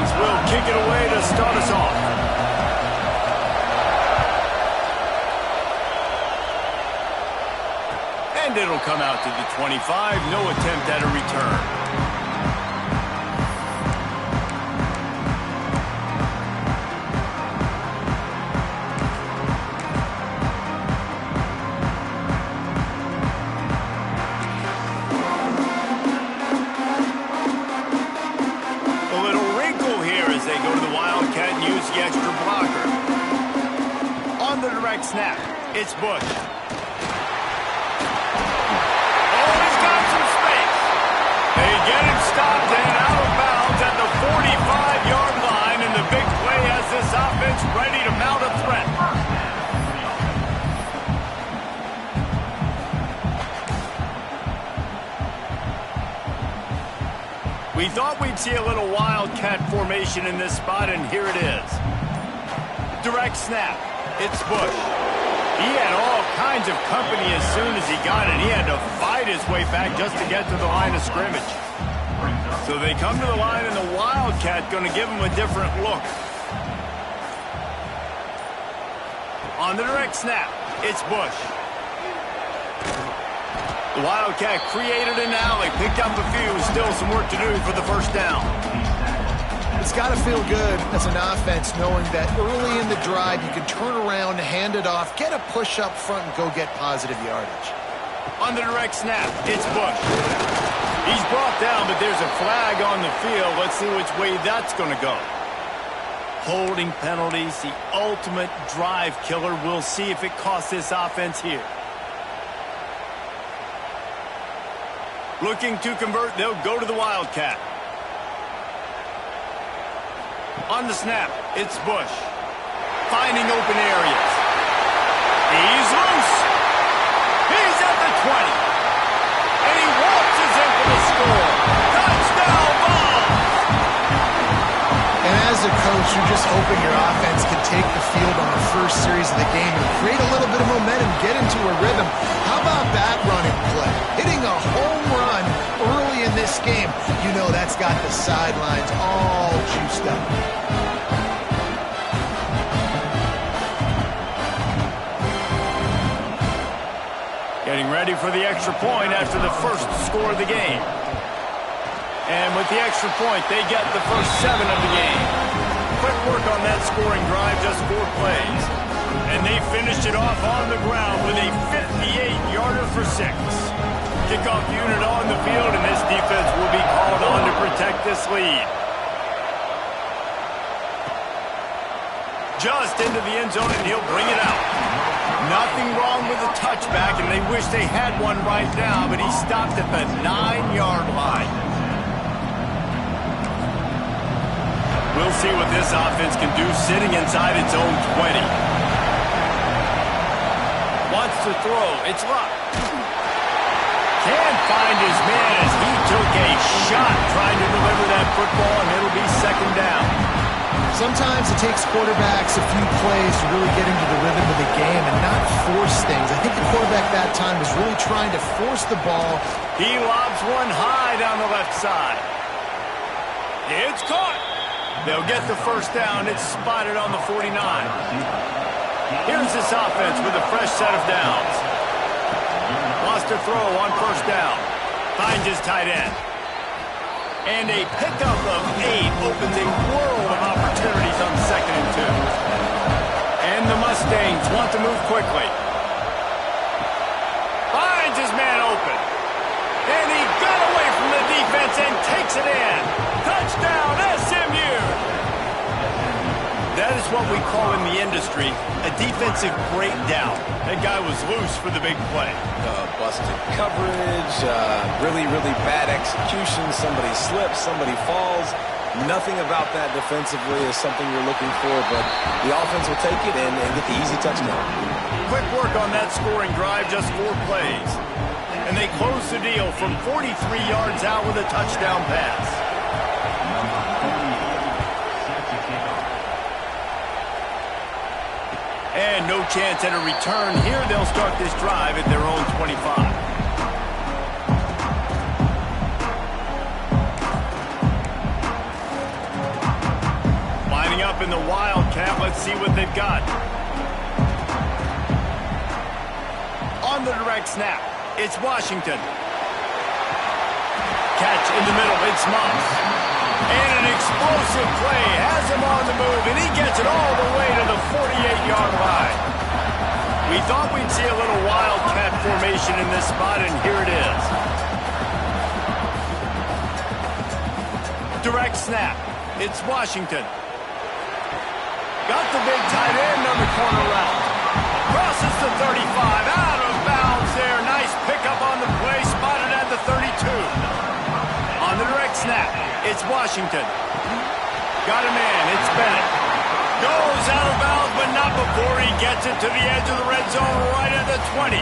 Falcons will kick it away to start us off. And it'll come out to the 25. No attempt at a return. Snap. It's Bush. Oh, he's got some space. They get him stopped and out of bounds at the 45-yard line, and the big play has this offense ready to mount a threat. We thought we'd see a little wildcat formation in this spot, and here it is. Direct snap. It's Bush. He had all kinds of company as soon as he got it. He had to fight his way back just to get to the line of scrimmage. So they come to the line, and the Wildcat going to give him a different look. On the direct snap, it's Bush. The Wildcat created an alley, picked up a few, still some work to do for the first down. It's got to feel good as an offense knowing that early in the drive you can turn around, hand it off, get a push up front, and go get positive yardage. On the direct snap, it's Bush. He's brought down, but there's a flag on the field. Let's see which way that's going to go. Holding penalties, the ultimate drive killer. We'll see if it costs this offense here. Looking to convert, they'll go to the Wildcat. On the snap, it's Bush. Finding open areas. He's loose. He's at the 20. And he waltzes in for the score. Touchdown ball. And as a coach, you're just hoping your offense can take the field on the first series of the game and create a little bit of momentum, get into a rhythm. How about that running play? Hitting a home run early in this game. You know that's got the sidelines all juiced up. Getting ready for the extra point after the first score of the game. And with the extra point, they get the first 7 of the game. Quick work on that scoring drive, just 4 plays. And they finished it off on the ground with a 58-yarder for 6. Kickoff unit on the field, and this defense will be called on to protect this lead. Just into the end zone, and he'll bring it out. Nothing wrong with the touchback, and they wish they had one right now, but he stopped at the 9-yard line. We'll see what this offense can do sitting inside its own 20. Wants to throw. It's Luck. Can't find his man as he took a shot trying to deliver that football, and it'll be second down. Sometimes it takes quarterbacks a few plays to really get into the rhythm of the game and not force things. I think the quarterback that time was really trying to force the ball. He lobs one high down the left side. It's caught. They'll get the first down. It's spotted on the 49. Here's this offense with a fresh set of downs. Wants to throw on first down. Finds his tight end. And a pickup of 8 opens a world of opportunities on 2nd and 2. And the Mustangs want to move quickly. Finds his man open. And he got away from the defense and takes it in. Touchdown, SMU! That is what we call in the industry a defensive breakdown. That guy was loose for the big play. Busted coverage, really, really bad execution. Somebody slips, somebody falls. Nothing about that defensively is something you're looking for, but the offense will take it and get the easy touchdown. Quick work on that scoring drive, just 4 plays. And they close the deal from 43 yards out with a touchdown pass. And no chance at a return here. They'll start this drive at their own 25. see what they've got. On the direct snap, it's Washington. Catch in the middle, it's Moss. And an explosive play has him on the move, and he gets it all the way to the 48-yard line. We thought we'd see a little wildcat formation in this spot, and here it is. Direct snap. It's Washington. Got the big tight end on the corner route. Crosses the 35. Out of bounds there. Nice pickup on the play. Spotted at the 32. On the direct snap, it's Washington. Got a man. It's Bennett. Goes out of bounds, but not before he gets it to the edge of the red zone right at the 20.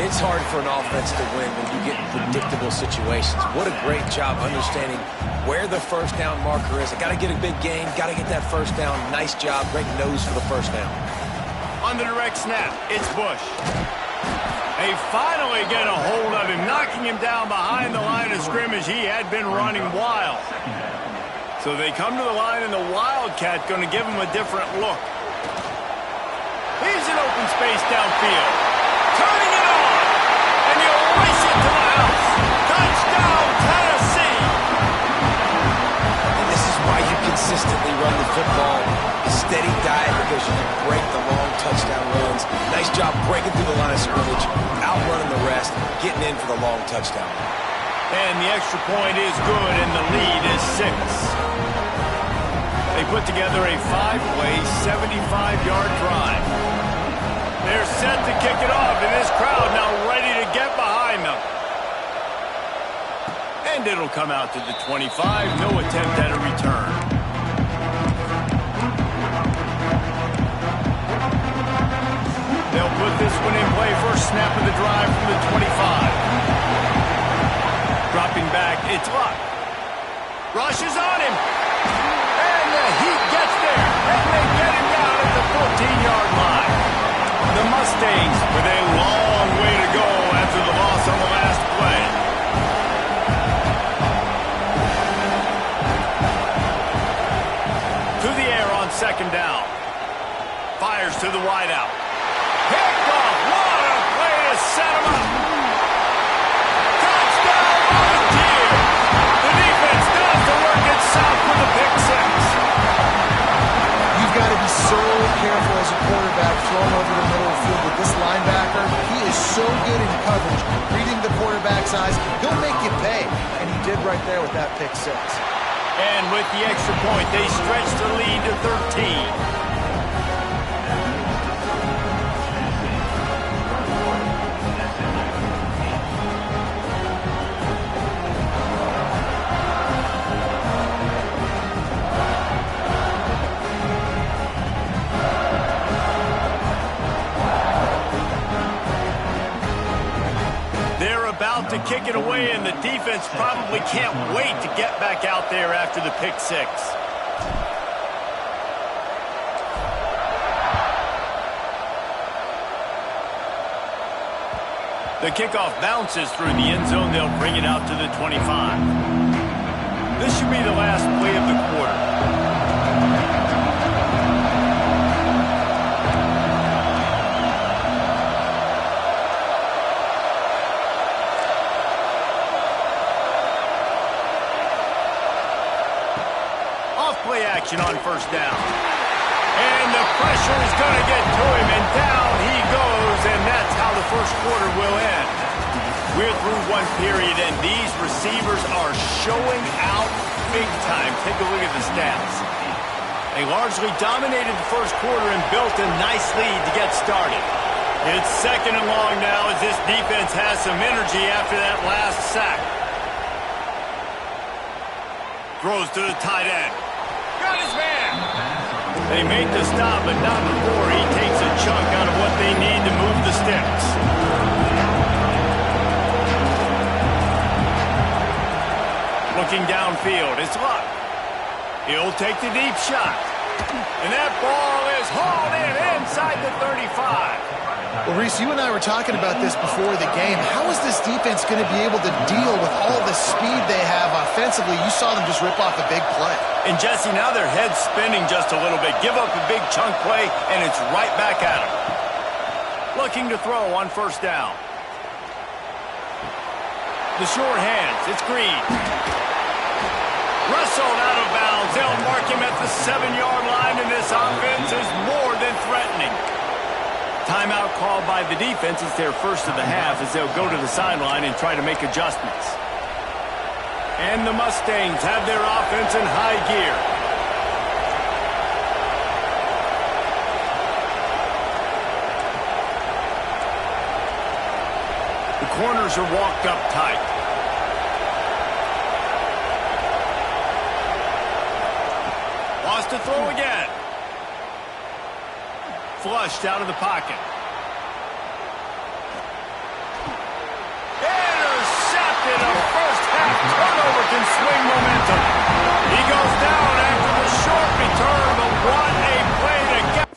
It's hard for an offense to win when you get in predictable situations. What a great job understanding where the first down marker is. I got to get a big gain, got to get that first down. Nice job, great nose for the first down. On the direct snap, it's Bush. They finally get a hold of him, knocking him down behind the line of scrimmage. He had been running wild. So they come to the line, and the Wildcat going to give him a different look. Here's an open space downfield. Turning it on, and he'll race it to the house. Touchdown, Tennessee! And this is why you consistently run the football. A steady diet because you can break the long touchdown runs. Nice job breaking through the line of scrimmage, outrunning the rest, getting in for the long touchdown. And the extra point is good, and the lead is 6. They put together a 5-play, 75-yard drive. They're set to kick it off, and this crowd now ready to get behind them. And it'll come out to the 25. No attempt at a return. They'll put this one in play. First snap of the drive from the 25. Dropping back, it's Luck. Rushes on him. And the Heat gets there. And they get him down at the 14-yard line. The Mustangs with a long way to go after the loss on the last play. Through the air on second down. Fires to the wideout. Picked off. What a play to set him up. Touchdown, Volunteer. The defense does the work itself with the pick 6. You've got to be so careful as a quarterback throwing over the middle of the field with this linebacker. He is so good in coverage, reading the quarterback's eyes. He'll make you pay, and he did right there with that pick 6. And with the extra point, they stretch the lead to 13. To kick it away, and the defense probably can't wait to get back out there after the pick 6. The kickoff bounces through the end zone. They'll bring it out to the 25. This should be the last play of the quarter. Play action on first down. And the pressure is going to get to him, and down he goes, and that's how the first quarter will end. We're through one period, and these receivers are showing out big time. Take a look at the stats. They largely dominated the first quarter and built a nice lead to get started. It's second and long now as this defense has some energy after that last sack. Throws to the tight end. Got his man. They make the stop, but not before he takes a chunk out of what they need to move the sticks. Looking downfield, it's Luck. He'll take the deep shot. And that ball is hauled in inside the 35. Well, Reese, you and I were talking about this before the game. How is this defense going to be able to deal with all the speed they have offensively? You saw them just rip off a big play. And, Jesse, now their head's spinning just a little bit. Give up a big chunk play, and it's right back at them. Looking to throw on first down. The short hands. It's Green. Wrestled out of bounds. They'll mark him at the 7-yard line, and this offense is more than threatening. Timeout called by the defense. It's their first of the half as they'll go to the sideline and try to make adjustments. And the Mustangs have their offense in high gear. The corners are walked up tight. Wants to throw again. Flushed out of the pocket. Intercepted. A first-half turnover can swing momentum. He goes down after the short return, but what a play to get.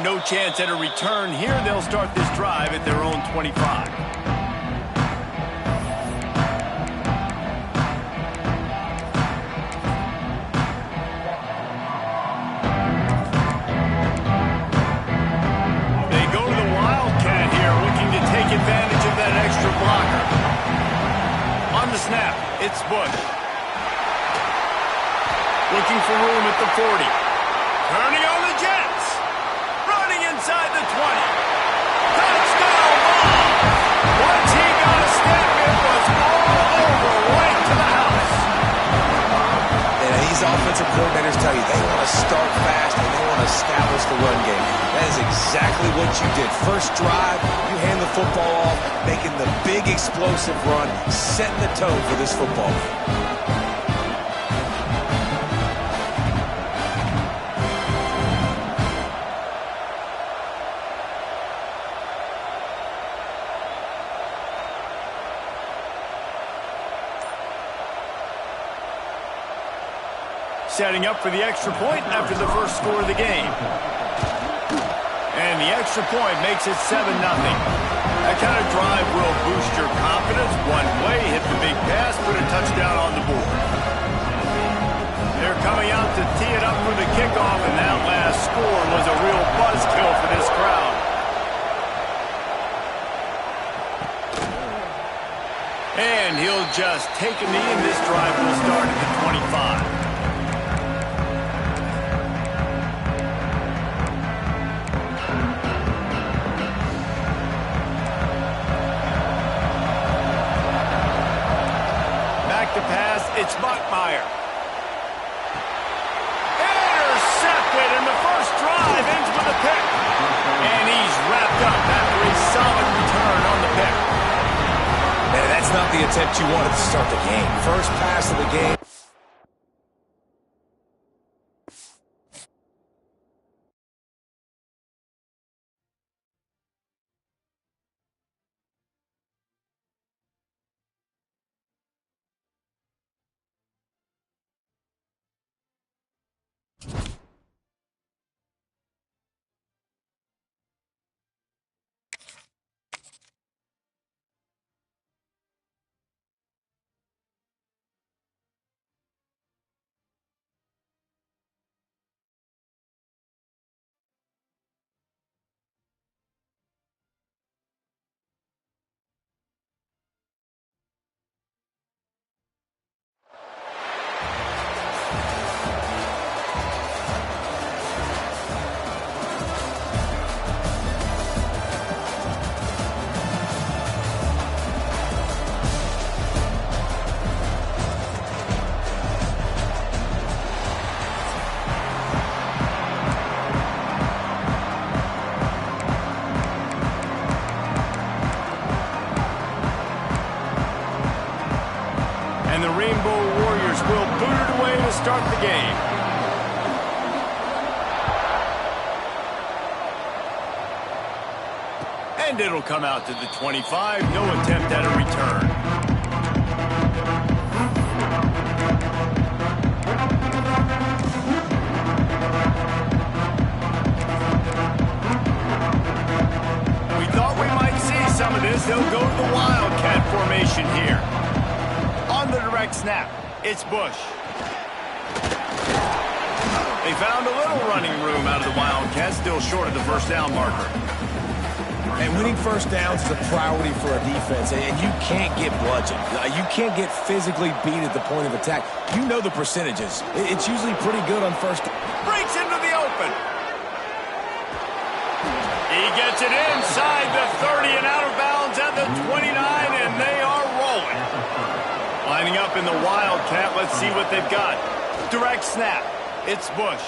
and no chance at a return here. They'll start this drive at their own 25. They go to the Wildcat here, looking to take advantage of that extra blocker. On the snap, it's Bush. Looking for room at the 40. Turning on the Jets. Running inside the 20. Touchdown ball. Once he got a step, it was all over, right to the house. And these offensive coordinators tell you they want to start fast and they want to establish the run game. That is exactly what you did. First drive, you hand the football off, making the big explosive run, setting the tone for this football game. Setting up for the extra point after the first score of the game. And the extra point makes it 7-0. That kind of drive will boost your confidence. One play, hit the big pass, put a touchdown on the board. They're coming out to tee it up for the kickoff, and that last score was a real buzzkill for this crowd. And he'll just take a knee, and this drive will start at the 25. It's Buckmeyer. Intercepted, and the first drive ends with a pick. And he's wrapped up after a solid return on the pick. Man, that's not the attempt you wanted to start the game. First pass of the game. And the Rainbow Warriors will boot it away to start the game. And it'll come out to the 25. No attempt at a return. We thought we might see some of this. They'll go to the Wildcat formation here. On the direct snap, it's Bush. They found a little running room out of the Wildcats, still short of the first down marker. And winning first downs is a priority for a defense, and you can't get bludgeoned. You can't get physically beat at the point of attack. You know the percentages. It's usually pretty good on first down. Breaks into the open. He gets it inside the 30 and out of bounds at the 29, and they are rolling. Lining up in the Wildcat, let's see what they've got. Direct snap, it's Bush.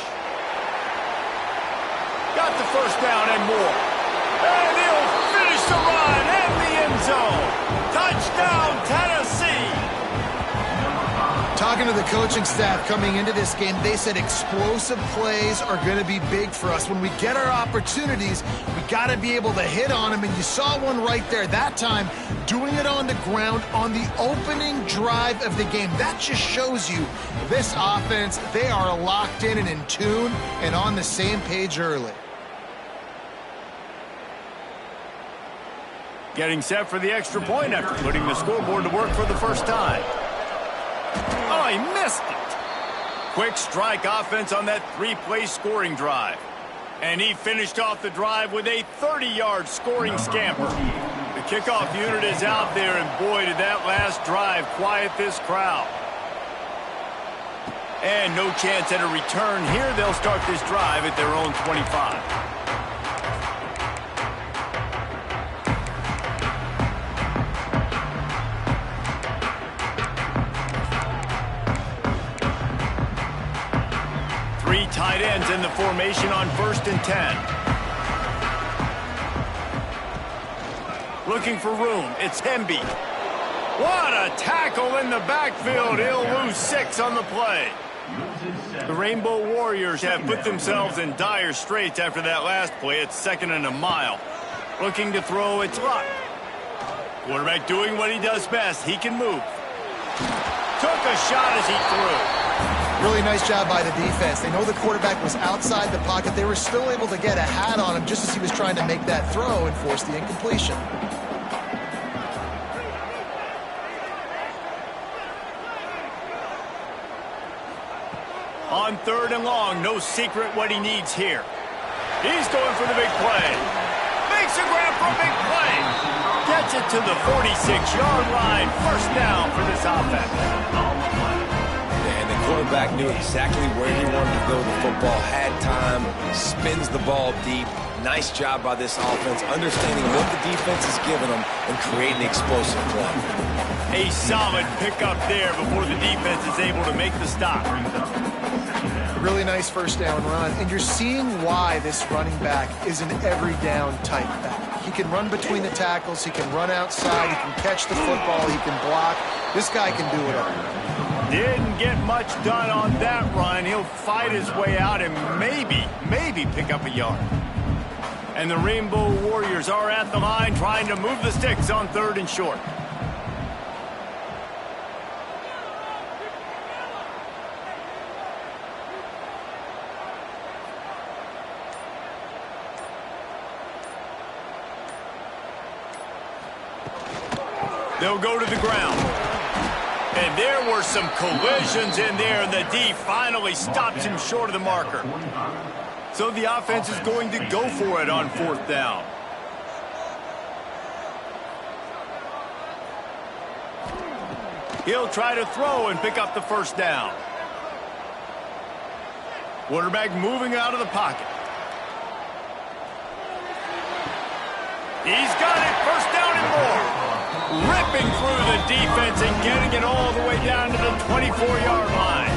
Got the first down and more. And he'll finish the run in the end zone. Touchdown, Tennessee. Talking to the coaching staff coming into this game, they said explosive plays are going to be big for us. When we get our opportunities, we got to be able to hit on them, and you saw one right there. That time, doing it on the ground on the opening drive of the game. That just shows you this offense, they are locked in and tune and on the same page early. Getting set for the extra point after putting the scoreboard to work for the first time. Oh, he missed it. Quick strike offense on that three-play scoring drive. And he finished off the drive with a 30-yard scoring scamper. The kickoff unit is out there, and boy, did that last drive quiet this crowd. And no chance at a return here. They'll start this drive at their own 25. Three tight ends in the formation on 1st and 10. Looking for room. It's Hemby. What a tackle in the backfield. He'll lose 6 on the play. The Rainbow Warriors have put themselves in dire straits after that last play. It's 2nd and a mile. Looking to throw. It's Luck. Quarterback doing what he does best. He can move. Took a shot as he threw. Really nice job by the defense. They know the quarterback was outside the pocket. They were still able to get a hat on him just as he was trying to make that throw and force the incompletion. On 3rd and long, no secret what he needs here. He's going for the big play. Makes a grab for a big play. Gets it to the 46-yard line. First down for this offense. Quarterback knew exactly where he wanted to go with the football, had time, spins the ball deep. Nice job by this offense, understanding what the defense is giving them and creating explosive play. A solid pickup there before the defense is able to make the stop. Really nice first down run, and you're seeing why this running back is an every down type back. He can run between the tackles, he can run outside, he can catch the football, he can block. This guy can do it all. Didn't get much done on that run. He'll fight his way out and maybe pick up a yard. And the Rainbow Warriors are at the line trying to move the sticks on 3rd and short. They'll go to the ground. And there were some collisions in there, and the D finally stops him short of the marker. So the offense is going to go for it on 4th down. He'll try to throw and pick up the first down. Quarterback moving out of the pocket. He's got it. First down and more. Ripping through the defense and getting it all the way down to the 24-yard line.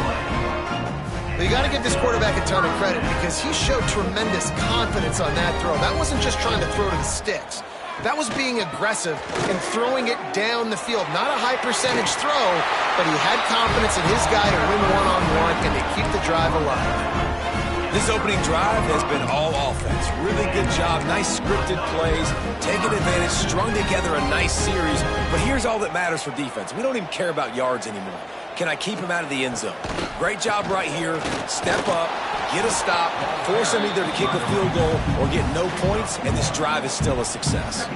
But you got to give this quarterback a ton of credit because he showed tremendous confidence on that throw. That wasn't just trying to throw to the sticks. That was being aggressive and throwing it down the field. Not a high percentage throw, but he had confidence in his guy to win one-on-one and to keep the drive alive. This opening drive has been all offense. Really good job. Nice scripted plays. Taking advantage. Strung together a nice series. But here's all that matters for defense. We don't even care about yards anymore. Can I keep him out of the end zone? Great job right here. Step up. Get a stop. Force him either to kick a field goal or get no points. And this drive is still a success.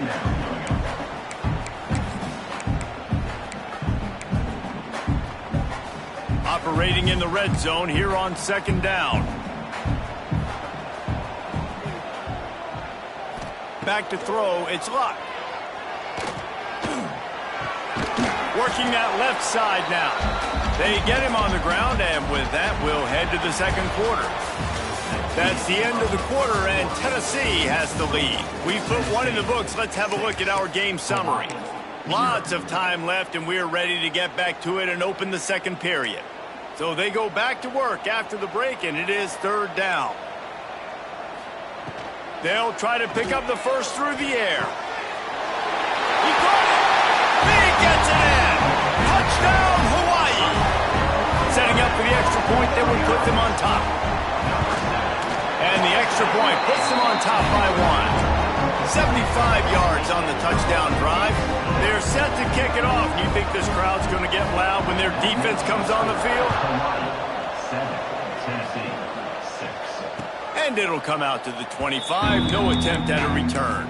Operating in the red zone here on 2nd down. Back to throw, it's Luck. Working that left side now. They get him on the ground, and with that, we'll head to the 2nd quarter. That's the end of the quarter, and Tennessee has the lead. We've put one in the books. Let's have a look at our game summary. Lots of time left, and we're ready to get back to it and open the 2nd period. So they go back to work after the break, and it is 3rd down. They'll try to pick up the first through the air. He got it! He gets it in! Touchdown, Hawaii! Setting up for the extra point that would put them on top. And the extra point puts them on top by 1. 75 yards on the touchdown drive. They're set to kick it off. You think this crowd's going to get loud when their defense comes on the field? And it'll come out to the 25. No attempt at a return.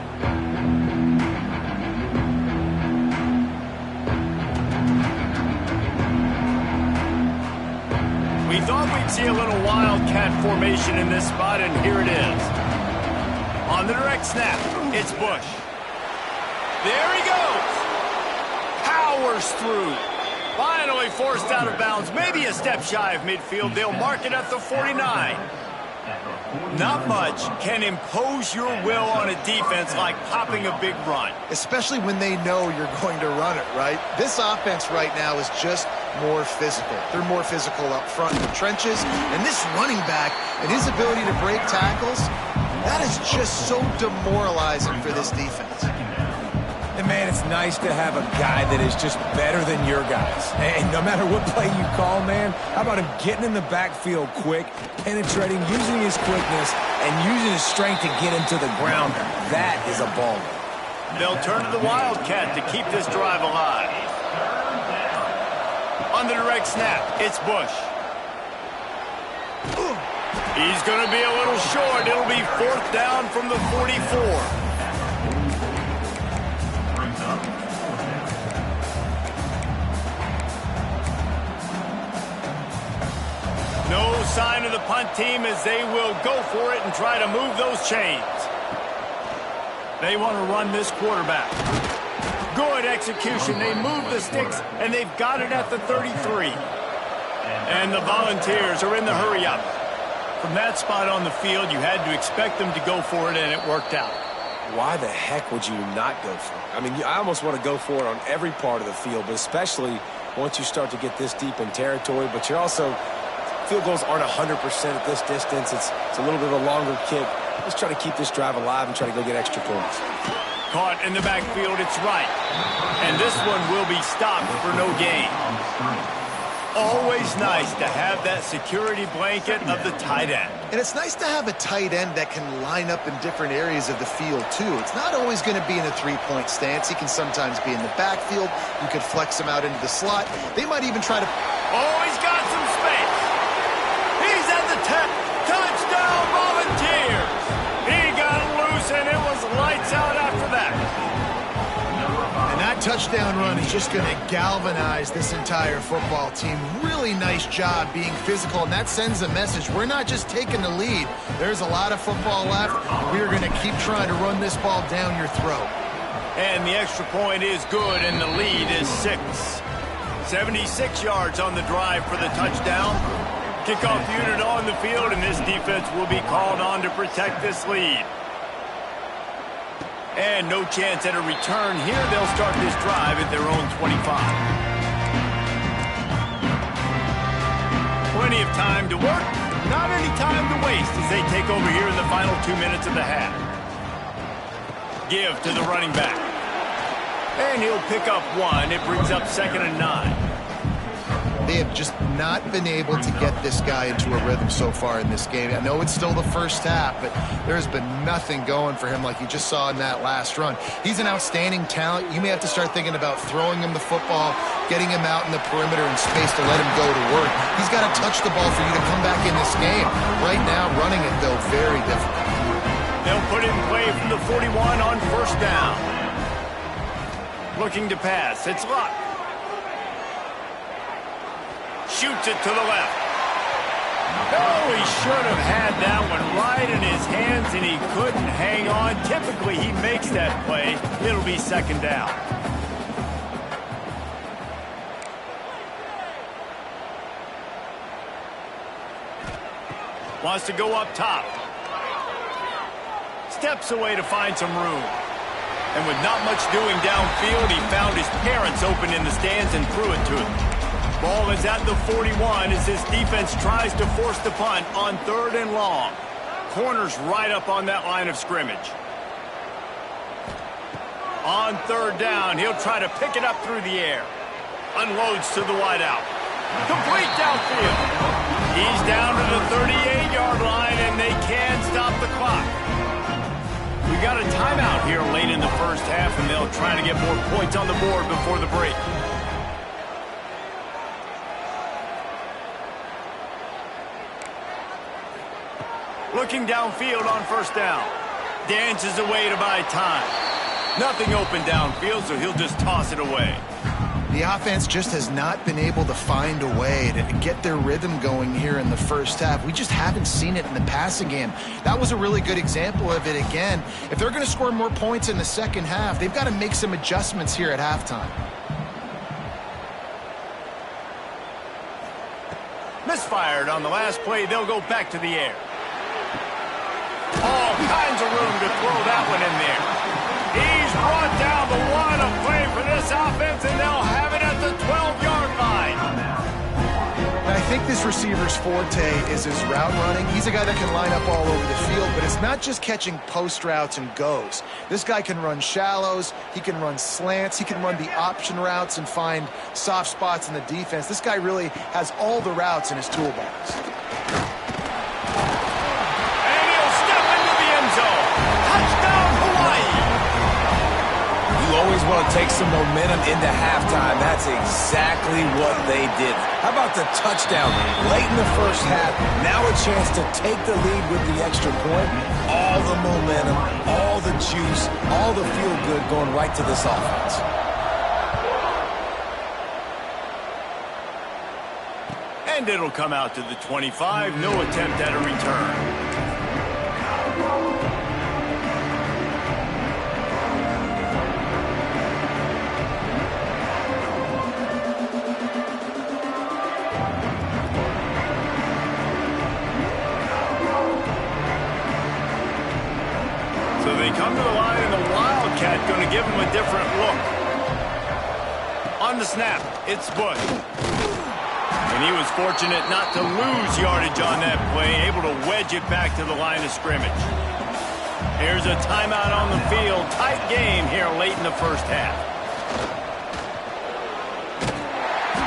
We thought we'd see a little wildcat formation in this spot, and here it is. On the direct snap, it's Bush. There he goes. Powers through. Finally forced out of bounds, maybe a step shy of midfield. They'll mark it at the 49. Not much can impose your will on a defense like popping a big run. Especially when they know you're going to run it, right? This offense right now is just more physical. They're more physical up front in the trenches. And this running back and his ability to break tackles, that is just so demoralizing for this defense. And, man, it's nice to have a guy that is just better than your guys. And no matter what play you call, man, how about him getting in the backfield quick, penetrating, using his quickness, and using his strength to get him to the ground? That is a baller. They'll turn to the Wildcat to keep this drive alive. On the direct snap, it's Bush. He's going to be a little short. It'll be 4th down from the 44. No sign of the punt team as they will go for it and try to move those chains. They want to run this quarterback. Good execution. They move the sticks, and they've got it at the 33. And the Volunteers are in the hurry-up. From that spot on the field, you had to expect them to go for it, and it worked out. Why the heck would you not go for it? I mean, I almost want to go for it on every part of the field, but especially once you start to get this deep in territory. But you're also... Field goals aren't 100% at this distance. It's a little bit of a longer kick. Let's try to keep this drive alive and try to go get extra points. Caught in the backfield, it's right. And this one will be stopped for no gain. Always nice to have that security blanket of the tight end. And it's nice to have a tight end that can line up in different areas of the field, too. It's not always going to be in a three-point stance. He can sometimes be in the backfield. You could flex him out into the slot. They might even try to... Oh, he's got some space. He's at the 10. Touchdown, Volunteers. He got loose, and it was lights out after that. And that touchdown run is just going to galvanize this entire football team. Really nice job being physical, and that sends a message. We're not just taking the lead. There's a lot of football left. We are going to keep trying to run this ball down your throat. And the extra point is good, and the lead is 6. 76 yards on the drive for the touchdown. Kickoff unit on the field, and this defense will be called on to protect this lead. And no chance at a return here. They'll start this drive at their own 25. Plenty of time to work, not any time to waste as they take over here in the final 2 minutes of the half. Give to the running back. And he'll pick up 1. It brings up 2nd and 9. They have just not been able to get this guy into a rhythm so far in this game. I know it's still the first half, but there's been nothing going for him like you just saw in that last run. He's an outstanding talent. You may have to start thinking about throwing him the football, getting him out in the perimeter in space to let him go to work. He's got to touch the ball for you to come back in this game. Right now, running it, though, very difficult. They'll put it in play from the 41 on 1st down. Looking to pass. It's Luck. Shoots it to the left. Oh, he should have had that one right in his hands, and he couldn't hang on. Typically, he makes that play. It'll be 2nd down. Wants to go up top. Steps away to find some room. And with not much doing downfield, he found his parents open in the stands and threw it to him. Ball is at the 41 as this defense tries to force the punt on 3rd and long. Corner's right up on that line of scrimmage. On 3rd down, he'll try to pick it up through the air. Unloads to the wideout. Complete downfield. He's down to the 38-yard line, and they can stop the clock. We got a timeout here late in the first half, and they'll try to get more points on the board before the break. Looking downfield on 1st down. Dances away to buy time. Nothing open downfield, so he'll just toss it away. The offense just has not been able to find a way to get their rhythm going here in the first half. We just haven't seen it in the passing game. That was a really good example of it again. If they're going to score more points in the second half, they've got to make some adjustments here at halftime. Misfired on the last play. They'll go back to the air. All kinds of room to throw that one in there. He's brought down the one. A play for this offense, and they'll have it at the 12-yard line. And I think this receiver's forte is his route running. He's a guy that can line up all over the field, but it's not just catching post routes and goes. This guy can run shallows, he can run slants, he can run the option routes and find soft spots in the defense. This guy really has all the routes in his toolbox. And he'll step into the end zone. Touchdown, Hawaii! You always want to take some momentum into halftime. That's exactly what they did. How about the touchdown late in the first half? Now a chance to take the lead with the extra point. All the momentum, all the juice, all the feel-good going right to this offense. And it'll come out to the 25. No attempt at a return. So they come to the line, and the Wildcat going to give them a different look. On the snap, it's Bush. And he was fortunate not to lose yardage on that play, able to wedge it back to the line of scrimmage. Here's a timeout on the field. Tight game here late in the first half.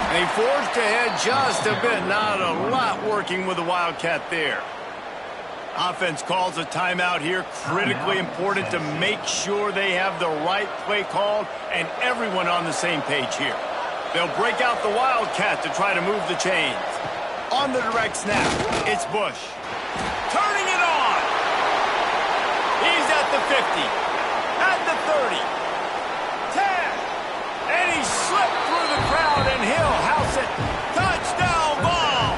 And he forged ahead just a bit. Not a lot working with the Wildcat there. Offense calls a timeout here. Critically important to make sure they have the right play called and everyone on the same page here. They'll break out the Wildcat to try to move the chains. On the direct snap, it's Bush. Turning it on. He's at the 50, at the 30, 10, and he slipped through the crowd, and he'll house it. Touchdown ball.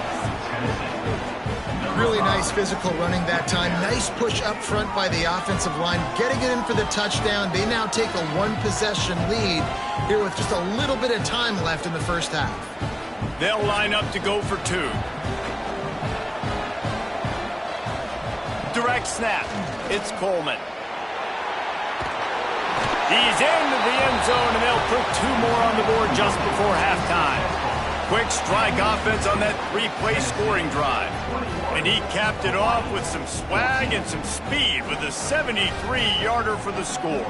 Really nice physical running that time. Nice push up front by the offensive line, getting it in for the touchdown. They now take a one-possession lead here with just a little bit of time left in the first half. They'll line up to go for two. Direct snap. It's Coleman. He's into the end zone, and they'll put two more on the board just before halftime. Quick strike offense on that three-play scoring drive. And he capped it off with some swag and some speed with a 73-yarder for the score.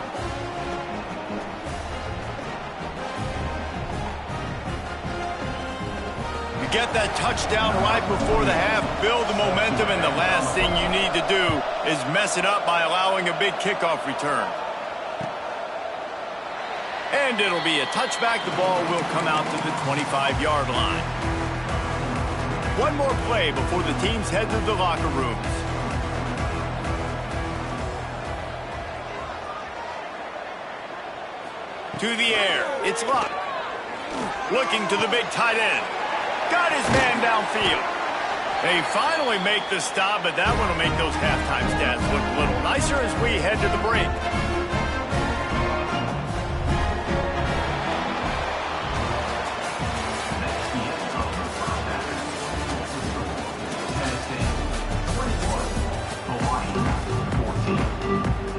You get that touchdown right before the half, build the momentum, and the last thing you need to do is mess it up by allowing a big kickoff return. And it'll be a touchback. The ball will come out to the 25-yard line. One more play before the teams head to the locker rooms. To the air, it's Luck. Looking to the big tight end. Got his man downfield. They finally make the stop, but that one will make those halftime stats look a little nicer as we head to the break.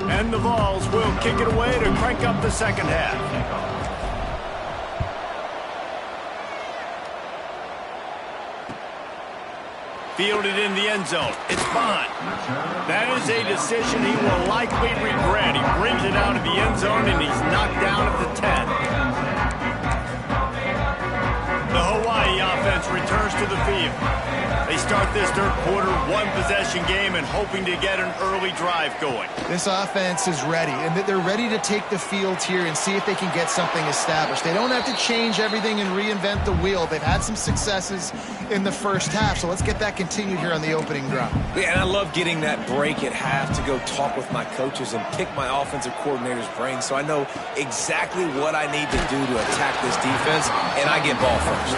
And the Vols will kick it away to crank up the second half. Fielded in the end zone. It's Bond. That is a decision he will likely regret. He brings it out of the end zone, and he's knocked down at the 10. The Hawaii offense offense returns to the field. They start this third quarter one-possession game and hoping to get an early drive going. This offense is ready, and they're ready to take the field here and see if they can get something established. They don't have to change everything and reinvent the wheel. They've had some successes in the first half, so let's get that continued here on the opening drive. Yeah, and I love getting that break at half to go talk with my coaches and pick my offensive coordinator's brain so I know exactly what I need to do to attack this defense, and I get ball first.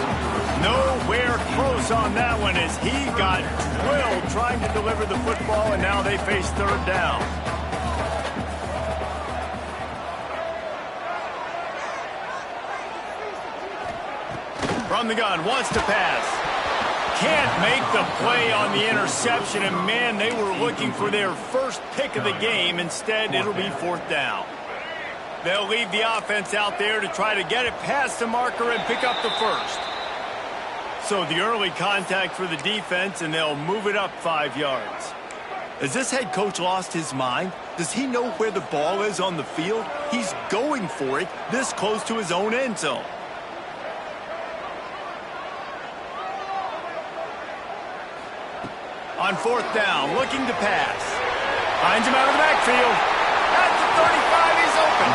Nowhere close on that one as he got drilled trying to deliver the football, and now they face third down. From the gun, wants to pass. Can't make the play on the interception, and man, they were looking for their first pick of the game. Instead, it'll be fourth down. They'll leave the offense out there to try to get it past the marker and pick up the first. So the early contact for the defense, and they'll move it up 5 yards. Has this head coach lost his mind? Does he know where the ball is on the field? He's going for it this close to his own end zone. On fourth down, looking to pass. Finds him out of the backfield. At the 35, he's open.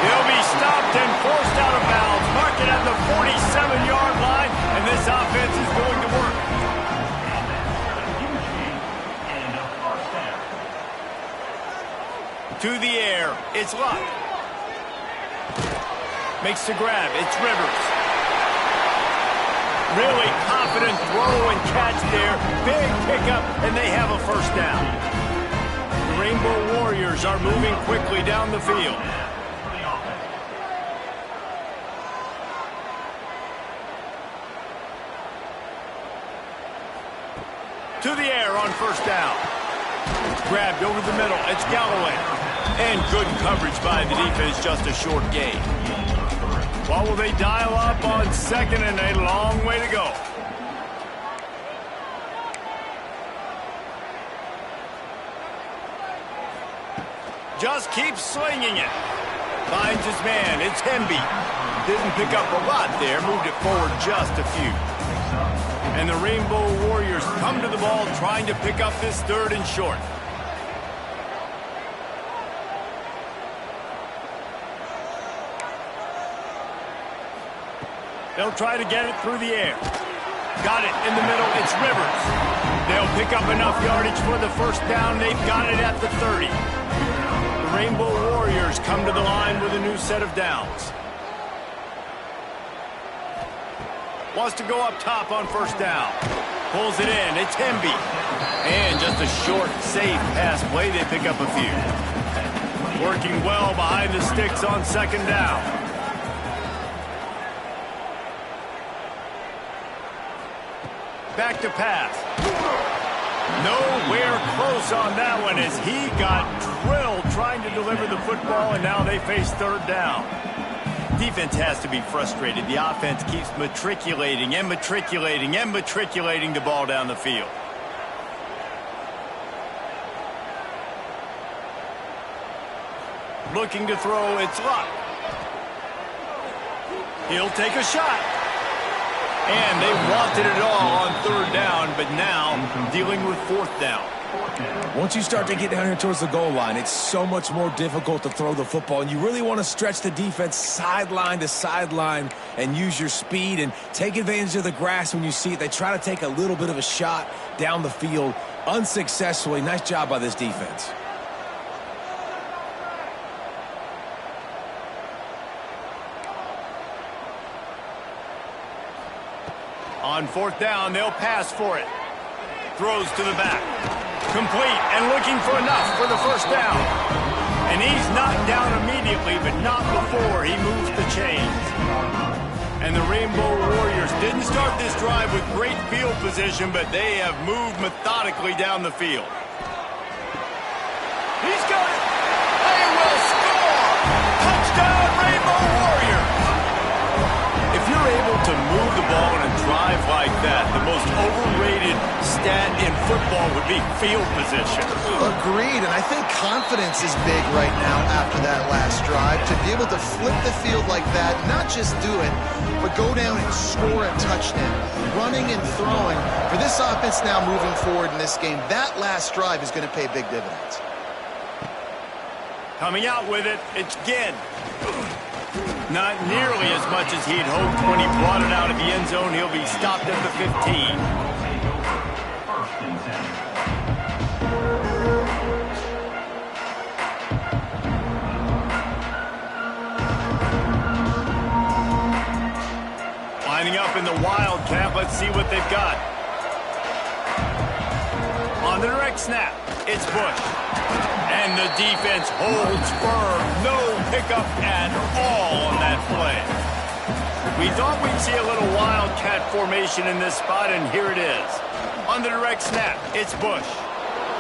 He'll be stopped and forced out of bounds. Mark it at the 47-yard line, and this offense is going to work. To the air, it's Luck. Makes the grab, it's Rivers. Really confident throw and catch there. Big pickup, and they have a first down. The Rainbow Warriors are moving quickly down the field. To the air on first down. Grabbed over the middle. It's Galloway. And good coverage by the defense, just a short gain. What will they dial up on second and a long way to go? Just keeps slinging it. Finds his man. It's Hemby. Didn't pick up a lot there. Moved it forward just a few. And the Rainbow Warriors come to the ball trying to pick up this third and short. They'll try to get it through the air. Got it in the middle. It's Rivers. They'll pick up enough yardage for the first down. They've got it at the 30. The Rainbow Warriors come to the line with a new set of downs. Wants to go up top on first down. Pulls it in. It's Hemby. And just a short, safe pass play. They pick up a few. Working well behind the sticks on second down. Back to pass. Nowhere close on that one as he got drilled trying to deliver the football, and now they face third down. Defense has to be frustrated. The offense keeps matriculating and matriculating and matriculating the ball down the field. Looking to throw, it's Luck. He'll take a shot. And they wanted it all on third down, but now dealing with fourth down. Once you start to get down here towards the goal line, it's so much more difficult to throw the football, and you really want to stretch the defense sideline to sideline and use your speed and take advantage of the grass when you see it. They try to take a little bit of a shot down the field unsuccessfully. Nice job by this defense. On fourth down, they'll pass for it. Throws to the back. Complete and looking for enough for the first down. And he's knocked down immediately, but not before he moves the chains. And the Rainbow Warriors didn't start this drive with great field position, but they have moved methodically down the field. He's got it. They will score. Touchdown, Rainbow Warriors. If you're able to move the ball in a drive like that, the most overrated stat in football would be field position. Agreed, and I think confidence is big right now after that last drive. To be able to flip the field like that, not just do it, but go down and score a touchdown. Running and throwing. For this offense now moving forward in this game, that last drive is going to pay big dividends. Coming out with it, it's Ginn. Not nearly as much as he'd hoped when he brought it out of the end zone. He'll be stopped at the 15. Lining up in the Wildcat. Let's see what they've got. On the direct snap, it's Bush. And the defense holds firm. No pickup at all on that play. We thought we'd see a little Wildcat formation in this spot, and here it is. On the direct snap, it's Bush.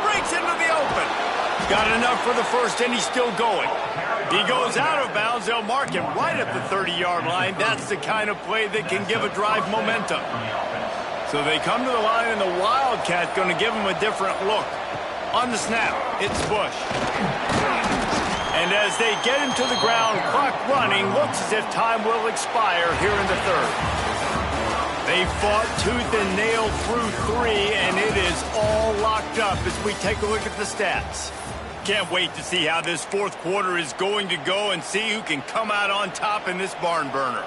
Breaks into the open. Got enough for the first, and he's still going. He goes out of bounds. They'll mark him right at the 30-yard line. That's the kind of play that can give a drive momentum. So they come to the line, and the Wildcat going to give him a different look. On the snap, it's Bush. And as they get him to the ground, clock running, looks as if time will expire here in the third. They fought tooth and nail through 3, and it is all locked up as we take a look at the stats. Can't wait to see how this fourth quarter is going to go and see who can come out on top in this barn burner.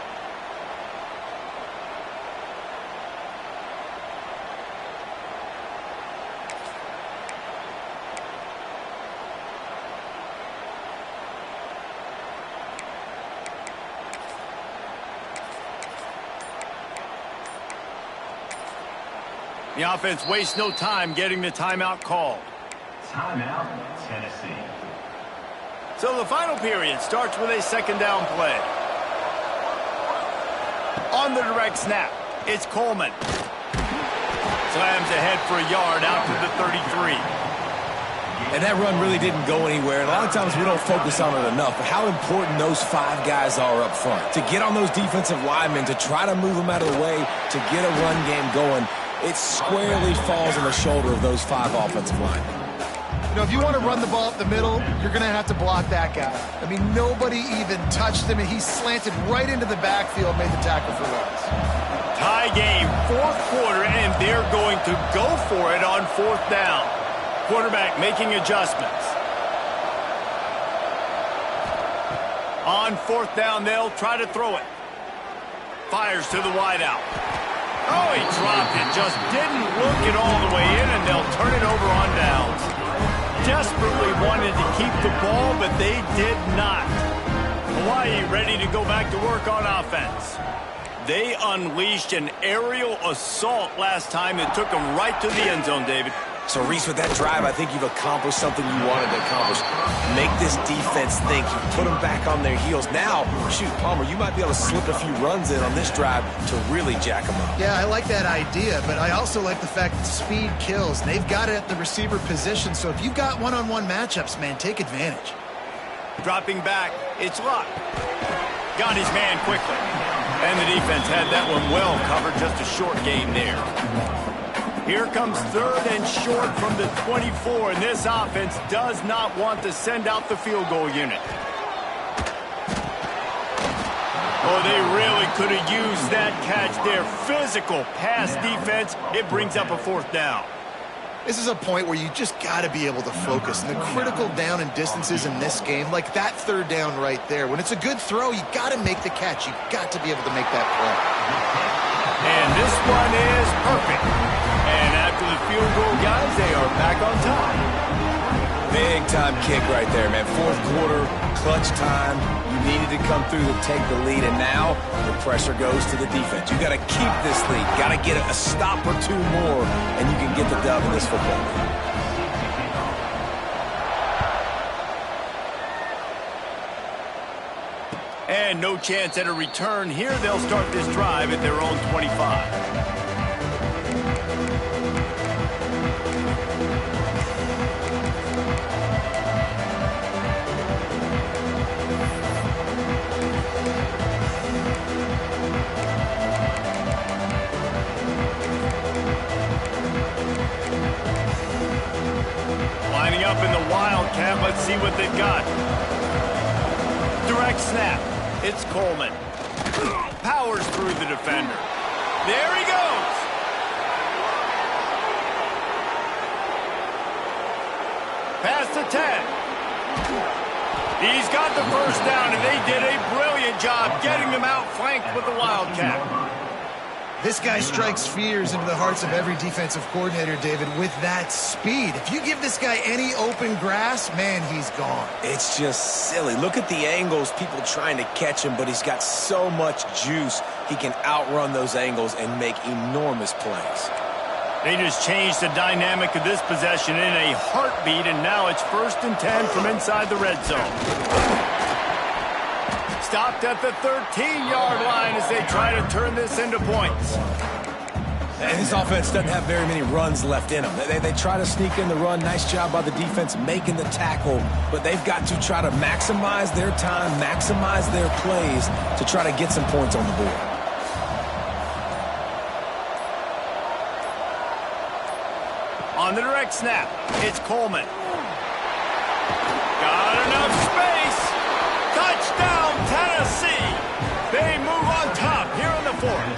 The offense wastes no time getting the timeout called. Timeout, Tennessee. So the final period starts with a second down play. On the direct snap, it's Coleman. Slams ahead for a yard out to the 33. And that run really didn't go anywhere. And a lot of times we don't focus on it enough. But how important those 5 guys are up front. To get on those defensive linemen, to try to move them out of the way, to get a run game going, it squarely falls on the shoulder of those 5 offensive linemen. You know, if you want to run the ball up the middle, you're going to have to block that guy. I mean, nobody even touched him, and he slanted right into the backfield, made the tackle for loss. Tie game, fourth quarter, and they're going to go for it on fourth down. Quarterback making adjustments. On fourth down, they'll try to throw it. Fires to the wideout. Oh, he dropped it. Just didn't look it all the way in, and they'll turn it over on downs. Desperately wanted to keep the ball, but they did not. Hawaii ready to go back to work on offense. They unleashed an aerial assault last time that took them right to the end zone, David. So, Reese, with that drive, I think you've accomplished something you wanted to accomplish. Make this defense think. You put them back on their heels. Now, shoot, Palmer, you might be able to slip a few runs in on this drive to really jack them up. Yeah, I like that idea, but I also like the fact that speed kills. They've got it at the receiver position, so if you've got one-on-one matchups, man, take advantage. Dropping back, it's Luck. Got his man quickly. And the defense had that one well covered, just a short gain there. Here comes third and short from the 24, and this offense does not want to send out the field goal unit. Oh, they really could have used that catch there. Physical pass defense. It brings up a fourth down. This is a point where you just got to be able to focus. And the critical down and distances in this game, like that third down right there, when it's a good throw, you got to make the catch. You got to be able to make that play. And this one is perfect. And after the field goal, guys, they are back on top. Big-time kick right there, man. Fourth quarter, clutch time. You needed to come through to take the lead, and now the pressure goes to the defense. You got to keep this lead. Got to get a stop or 2 more, and you can get the dub in this football game. And no chance at a return here. They'll start this drive at their own 25. that. Let's see what they've got. Direct snap. It's Coleman. Powers through the defender. There he goes. Pass to 10. He's got the first down, and they did a brilliant job getting them out flanked with the Wildcat. This guy strikes fears into the hearts of every defensive coordinator, David, with that speed. If you give this guy any open grass, man, he's gone. It's just silly. Look at the angles, people trying to catch him, but he's got so much juice. He can outrun those angles and make enormous plays. They just changed the dynamic of this possession in a heartbeat, and now it's 1st and 10 from inside the red zone. Stopped at the 13-yard line as they try to turn this into points. And this offense doesn't have very many runs left in them. They try to sneak in the run. Nice job by the defense making the tackle, but they've got to try to maximize their time, maximize their plays to try to get some points on the board. On the direct snap, it's Coleman. Got enough space. Touchdown, Tennessee. They move on top here in the 4th.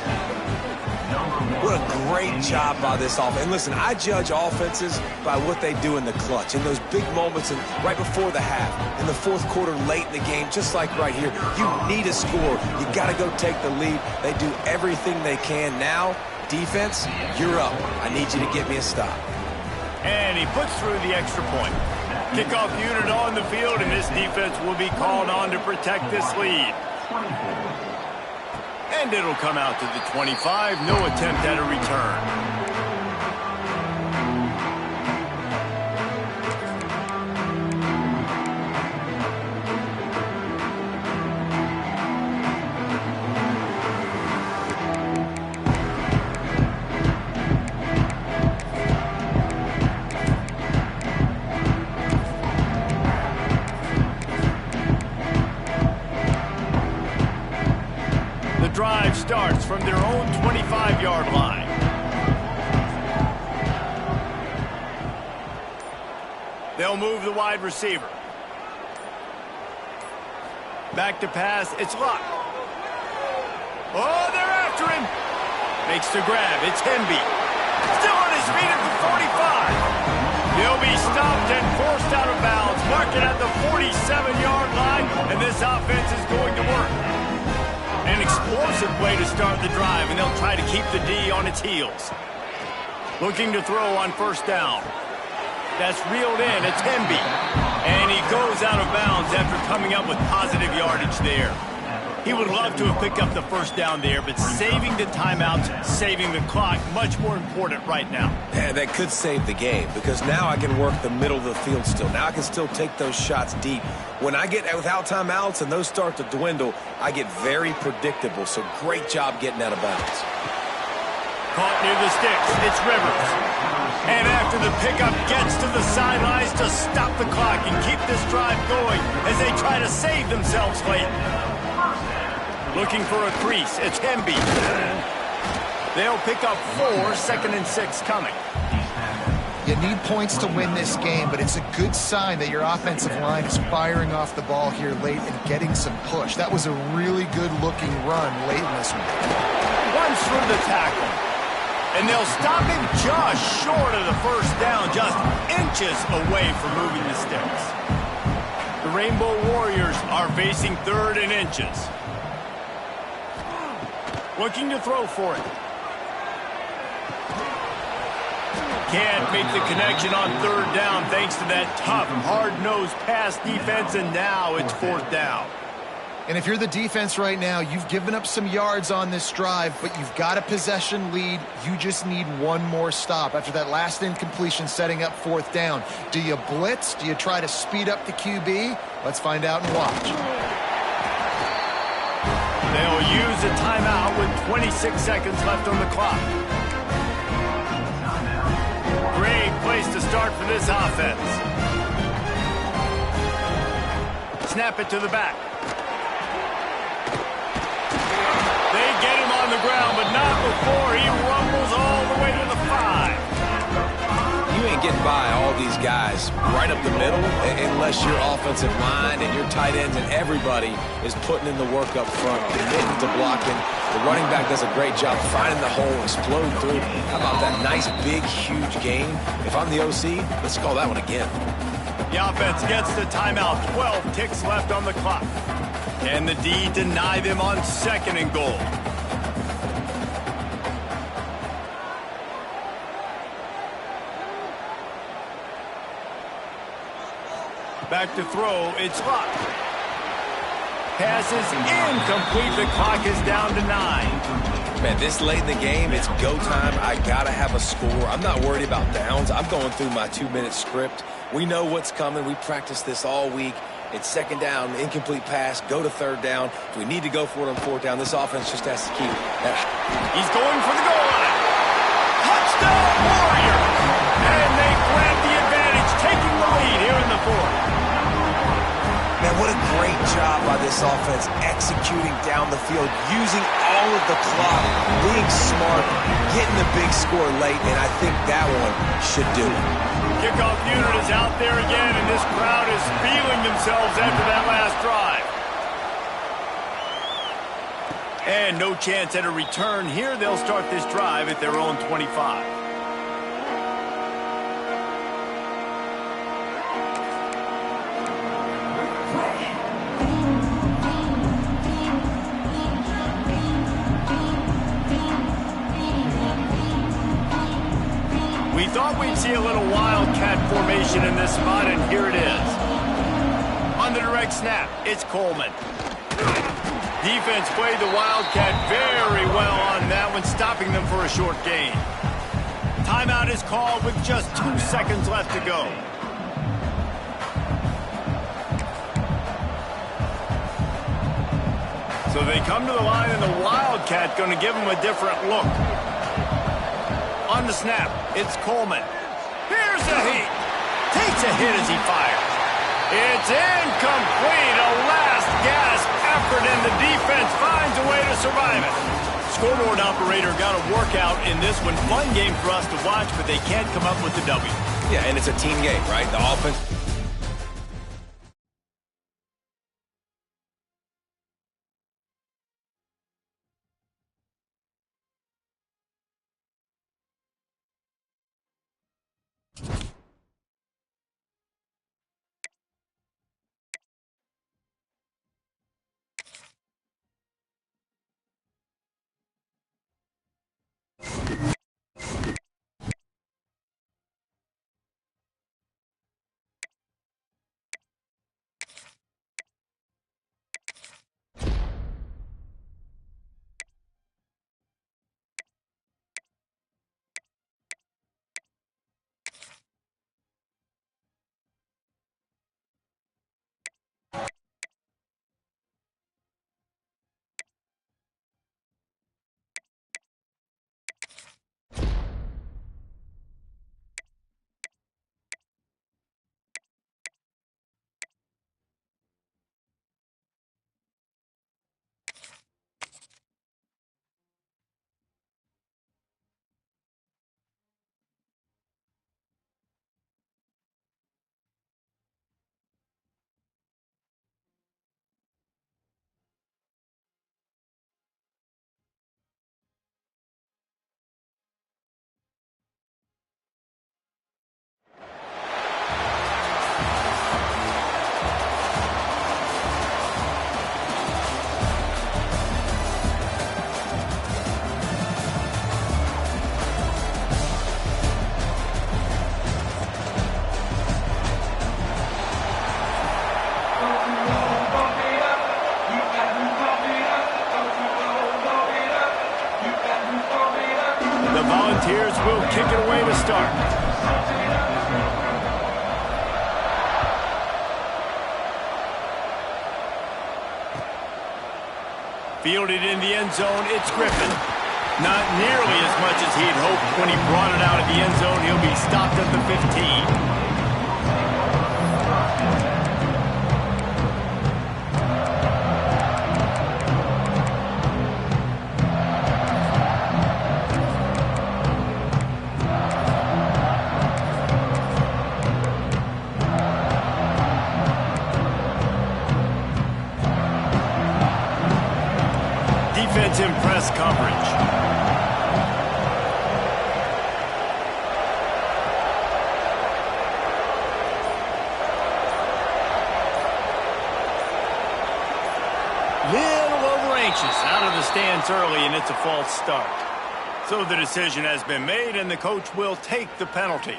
What a great job by this offense. And listen, I judge offenses by what they do in the clutch, in those big moments and right before the half, in the 4th quarter, late in the game, just like right here. You need a score. You got to go take the lead. They do everything they can. Now, defense, you're up. I need you to get me a stop. And he puts through the extra point. Kickoff unit on the field, and this defense will be called on to protect this lead. And it'll come out to the 25. No attempt at a return. Drive starts from their own 25-yard line. They'll move the wide receiver. Back to pass, it's Luck. Oh, they're after him. Makes the grab, it's Hemby. Still on his feet at the 45. He'll be stopped and forced out of bounds. Mark it at the 47-yard line, and this offense is going to work. An explosive way to start the drive, and they'll try to keep the D on its heels. Looking to throw on 1st down. That's reeled in. It's Hemby. And he goes out of bounds after coming up with positive yardage there. He would love to have picked up the 1st down there, but saving the timeouts, saving the clock, much more important right now. Yeah, that could save the game, because now I can work the middle of the field still. Now I can still take those shots deep. When I get without timeouts and those start to dwindle, I get very predictable. So great job getting out of bounds. Caught near the sticks. It's Rivers. And after the pickup, gets to the sidelines to stop the clock and keep this drive going as they try to save themselves late. Looking for a crease. It's Hemby. They'll pick up 4, 2nd and 6 coming. You need points to win this game, but it's a good sign that your offensive line is firing off the ball here late and getting some push. That was a really good-looking run late in this one. Runs through the tackle. And they'll stop him just short of the 1st down, just inches away from moving the sticks. The Rainbow Warriors are facing 3rd and inches. Looking to throw for it. Can't make the connection on 3rd down thanks to that tough, hard-nosed pass defense, and now it's 4th down. And if you're the defense right now, you've given up some yards on this drive, but you've got a possession lead. You just need one more stop after that last incompletion setting up 4th down. Do you blitz? Do you try to speed up the QB? Let's find out and watch. They'll use a timeout with 26 seconds left on the clock. Great place to start for this offense. Snap it to the back. They get him on the ground, but not before he rumbles all the way to the 5. You ain't getting by all these guys right up the middle unless your offensive line and your tight ends and everybody is putting in the work up front, committing to blocking. The running back does a great job finding the hole, explode through. How about that nice, big, huge gain? If I'm the OC, let's call that one again. The offense gets the timeout. 12 ticks left on the clock. And the D deny them on 2nd and goal. Back to throw, it's locked. Pass is incomplete. The clock is down to 9. Man, this late in the game, it's go time. I got to have a score. I'm not worried about downs. I'm going through my 2-minute script. We know what's coming. We practiced this all week. It's 2nd down, incomplete pass, go to 3rd down. If we need to go for it on 4th down, this offense just has to keep that. He's going for the goal line. Touchdown, Warrior! And they grab the advantage, taking the lead here in the 4th. Man, what a great job by this offense executing down the field, using all of the clock, being smart, getting the big score late, and I think that one should do it. Kickoff unit is out there again, and this crowd is feeling themselves after that last drive. And no chance at a return here. They'll start this drive at their own 25. We thought we'd see a little wildcat formation in this spot, and here it is. On the direct snap, it's Coleman. Defense played the wildcat very well on that one, stopping them for a short gain. Timeout is called with just 2 seconds left to go. So they come to the line, and the wildcat going to give them a different look. On the snap, it's Coleman. Here's a heat. Takes a hit as he fires. It's incomplete. A last-gasp effort, and the defense finds a way to survive it. Scoreboard operator got a workout in this one. Fun game for us to watch, but they can't come up with the W. Yeah, and it's a team game, right? The offense. The Volunteers will kick it away to start. Fielded in the end zone, it's Griffin. Not nearly as much as he'd hoped when he brought it out of the end zone. He'll be stopped at the 15. pass coverage. Little over anxious, out of the stance early, and it's a false start. So the decision has been made, and the coach will take the penalty.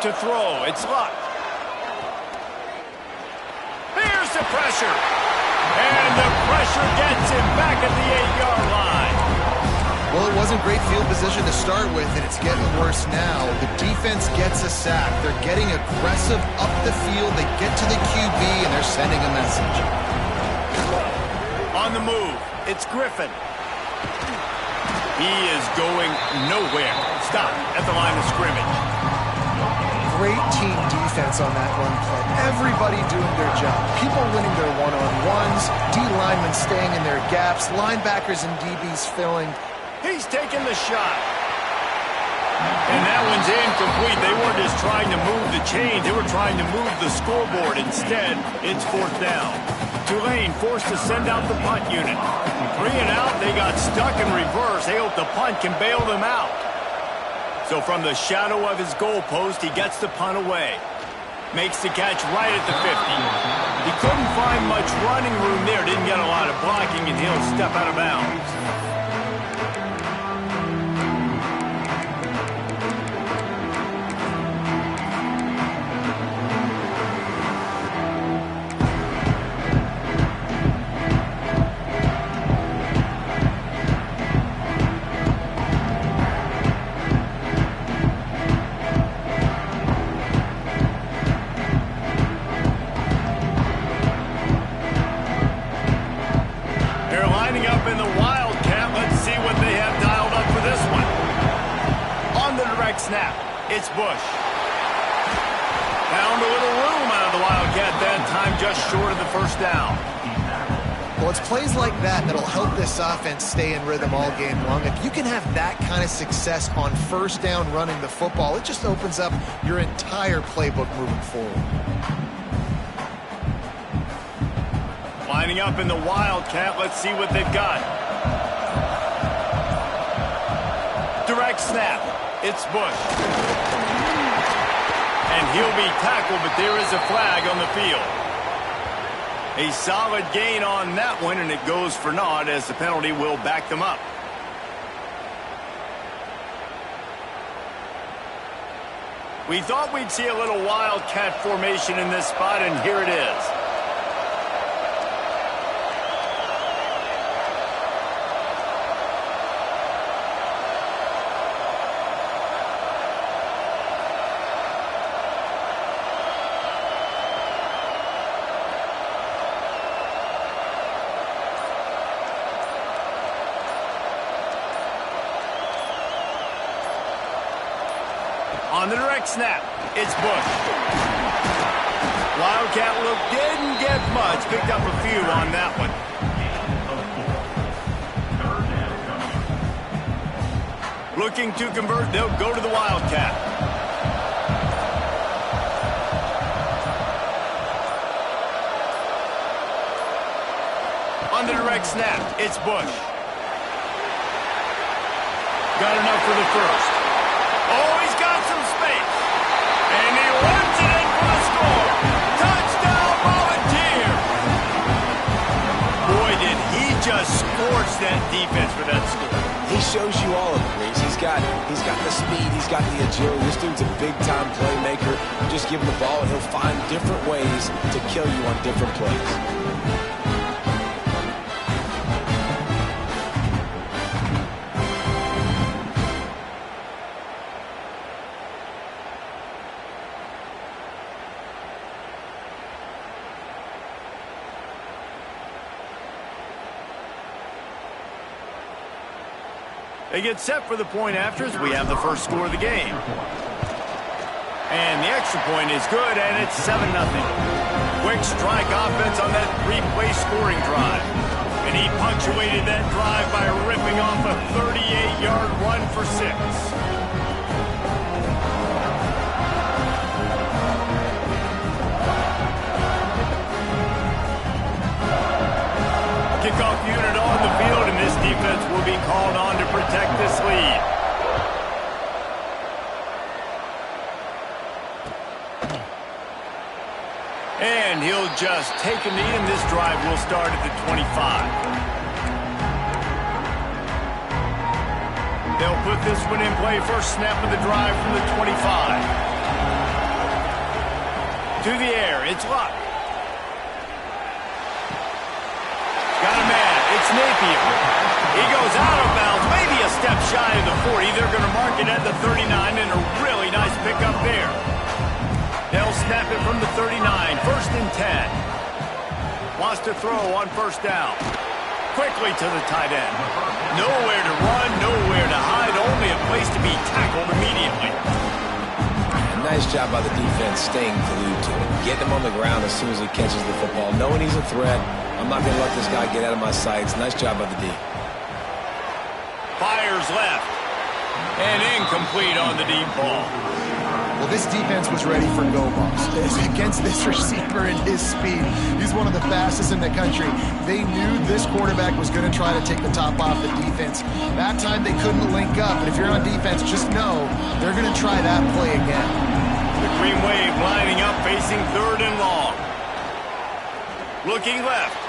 To throw, it's Luck. Here's the pressure. And the pressure gets him back at the 8-yard line. Well, it wasn't great field position to start with, and it's getting worse now. The defense gets a sack. They're getting aggressive up the field. They get to the QB, and they're sending a message. On the move, it's Griffin. He is going nowhere. Stop at the line of scrimmage. Great team defense on that run play. Everybody doing their job. People winning their one-on-ones, D-linemen staying in their gaps, linebackers and DBs filling. He's taking the shot. And that one's incomplete. They weren't just trying to move the chains. They were trying to move the scoreboard. Instead, it's 4th down. Tulane forced to send out the punt unit. 3 and out, they got stuck in reverse. They hope the punt can bail them out. So from the shadow of his goalpost, he gets the punt away. Makes the catch right at the 50. He couldn't find much running room there. Didn't get a lot of blocking, and he'll step out of bounds. Snap. It's Bush. Found a little room out of the Wildcat that time, just short of the 1st down. Well, it's plays like that that'll help this offense stay in rhythm all game long. If you can have that kind of success on 1st down running the football, it just opens up your entire playbook moving forward. Lining up in the Wildcat. Let's see what they've got. Direct snap. It's Bush. And he'll be tackled, but there is a flag on the field. A solid gain on that one, and it goes for naught as the penalty will back them up. We thought we'd see a little Wildcat formation in this spot, and here it is. On the direct snap, it's Bush. Wildcat look didn't get much. Picked up a few on that one. Looking to convert, they'll go to the Wildcat. On the direct snap, it's Bush. Got enough for the 1st. Oh, he's got some space. And he runs it in for the score. Touchdown, Volunteer. Boy, did he just scorch that defense for that score. He shows you all of it, Reese. He's got the speed, he's got the agility. This dude's a big-time playmaker. Just give him the ball, and he'll find different ways to kill you on different plays. They get set for the point afters. We have the first score of the game. And the extra point is good, and it's 7-0. Quick strike offense on that 3-play scoring drive. And he punctuated that drive by ripping off a 38-yard run for 6. kickoff unit on the field, and this defense will be called on to protect this lead. And he'll just take a knee, and this drive will start at the 25. They'll put this one in play. First snap of the drive from the 25. To the air, it's Luck. Got a man, it's Napier. He goes out of bounds, maybe a step shy of the 40. They're going to mark it at the 39, and a really nice pickup there. They'll snap it from the 39, first and 10. Wants to throw on first down. Quickly to the tight end. Nowhere to run, nowhere to hide, only a place to be tackled immediately. Nice job by the defense staying glued to him. Getting him on the ground as soon as he catches the football. Knowing he's a threat, I'm not going to let this guy get out of my sights. Nice job by the D. Fires left. And incomplete on the deep ball. Well, this defense was ready for go balls. Against this receiver and his speed, he's one of the fastest in the country. They knew this quarterback was going to try to take the top off the defense. That time they couldn't link up, but if you're on defense, just know they're going to try that play again. The Green Wave lining up, facing third and long. Looking left.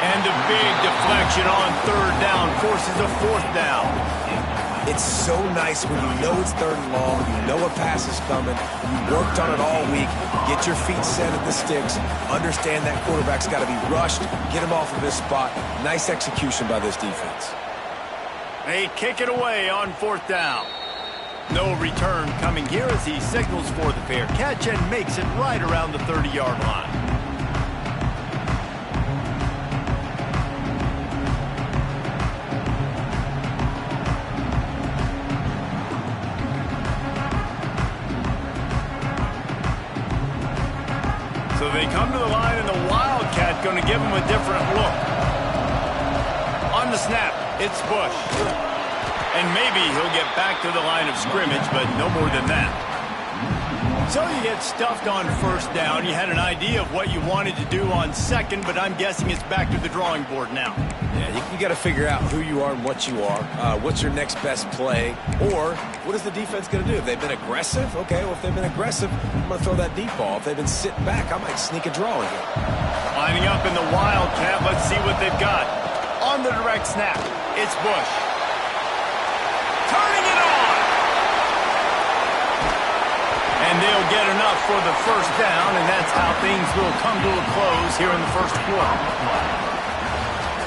And a big deflection on third down forces a fourth down. It's so nice when you know it's third and long, you know a pass is coming, you worked on it all week, get your feet set at the sticks, understand that quarterback's got to be rushed, get him off of his spot. Nice execution by this defense. They kick it away on fourth down. No return coming here as he signals for the fair catch and makes it right around the 30-yard line. So they come to the line, and the Wildcat going to give him a different look. On the snap, it's Bush. And maybe he'll get back to the line of scrimmage, but no more than that. So you get stuffed on first down. You had an idea of what you wanted to do on second, but I'm guessing it's back to the drawing board now. Yeah, you got to figure out who you are and what you are. What's your next best play? Or what is the defense going to do? If they've been aggressive, okay, well, if they've been aggressive, I'm going to throw that deep ball. If they've been sitting back, I might sneak a draw in here. Lining up in the Wildcat, let's see what they've got. On the direct snap, it's Bush. Turning it on! And they'll get enough for the first down, and that's how things will come to a close here in the first quarter.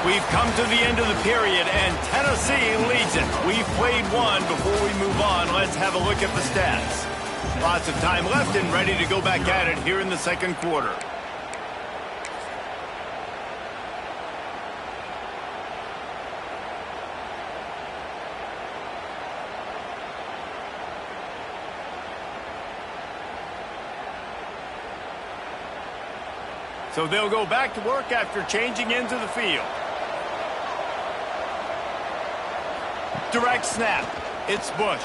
We've come to the end of the period, and Tennessee leads it. We've played one. Before we move on, let's have a look at the stats. Lots of time left and ready to go back at it here in the second quarter. So they'll go back to work after changing into the field. Direct snap. It's Bush.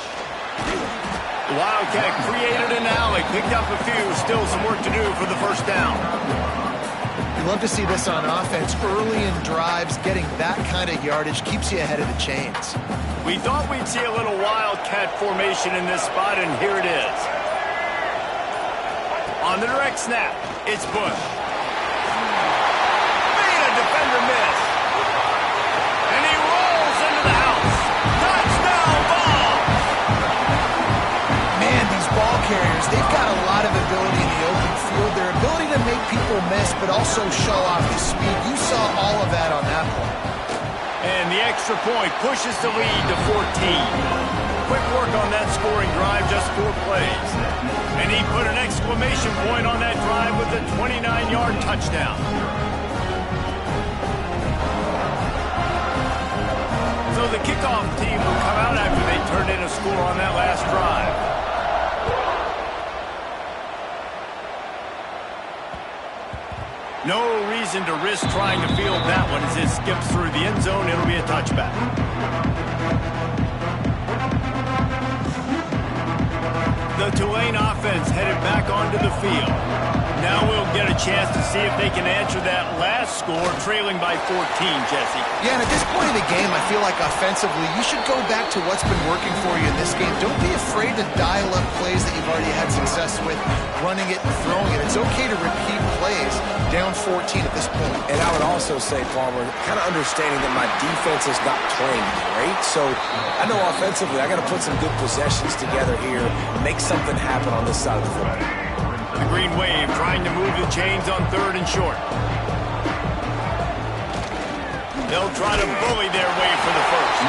The Wildcat created an alley, picked up a few, still some work to do for the first down. You love to see this on offense. Early in drives, getting that kind of yardage keeps you ahead of the chains. We thought we'd see a little Wildcat formation in this spot, and here it is. On the direct snap, it's Bush. Defender miss. And he rolls into the house. Touchdown ball! Man, these ball carriers, they've got a lot of ability in the open field. Their ability to make people miss, but also show off the speed. You saw all of that on that play. And the extra point pushes the lead to 14. Quick work on that scoring drive, just 4 plays. And he put an exclamation point on that drive with a 29-yard touchdown. So the kickoff team will come out after they turned in a score on that last drive. No reason to risk trying to field that one as it skips through the end zone. It'll be a touchback. The Tulane offense headed back onto the field. Now we'll get a chance to see if they can answer that last score, trailing by 14, Jesse. Yeah, and at this point in the game, I feel like offensively, you should go back to what's been working for you in this game. Don't be afraid to dial up plays that you've already had success with, running it and throwing it. It's okay to repeat plays down 14 at this point. And I would also say, Palmer, kind of understanding that my defense is not playing great. So I know offensively I got to put some good possessions together here and make something happen on this side of the football. The Green Wave trying to move the chains on 3rd and short. They'll try to bully their way for the first.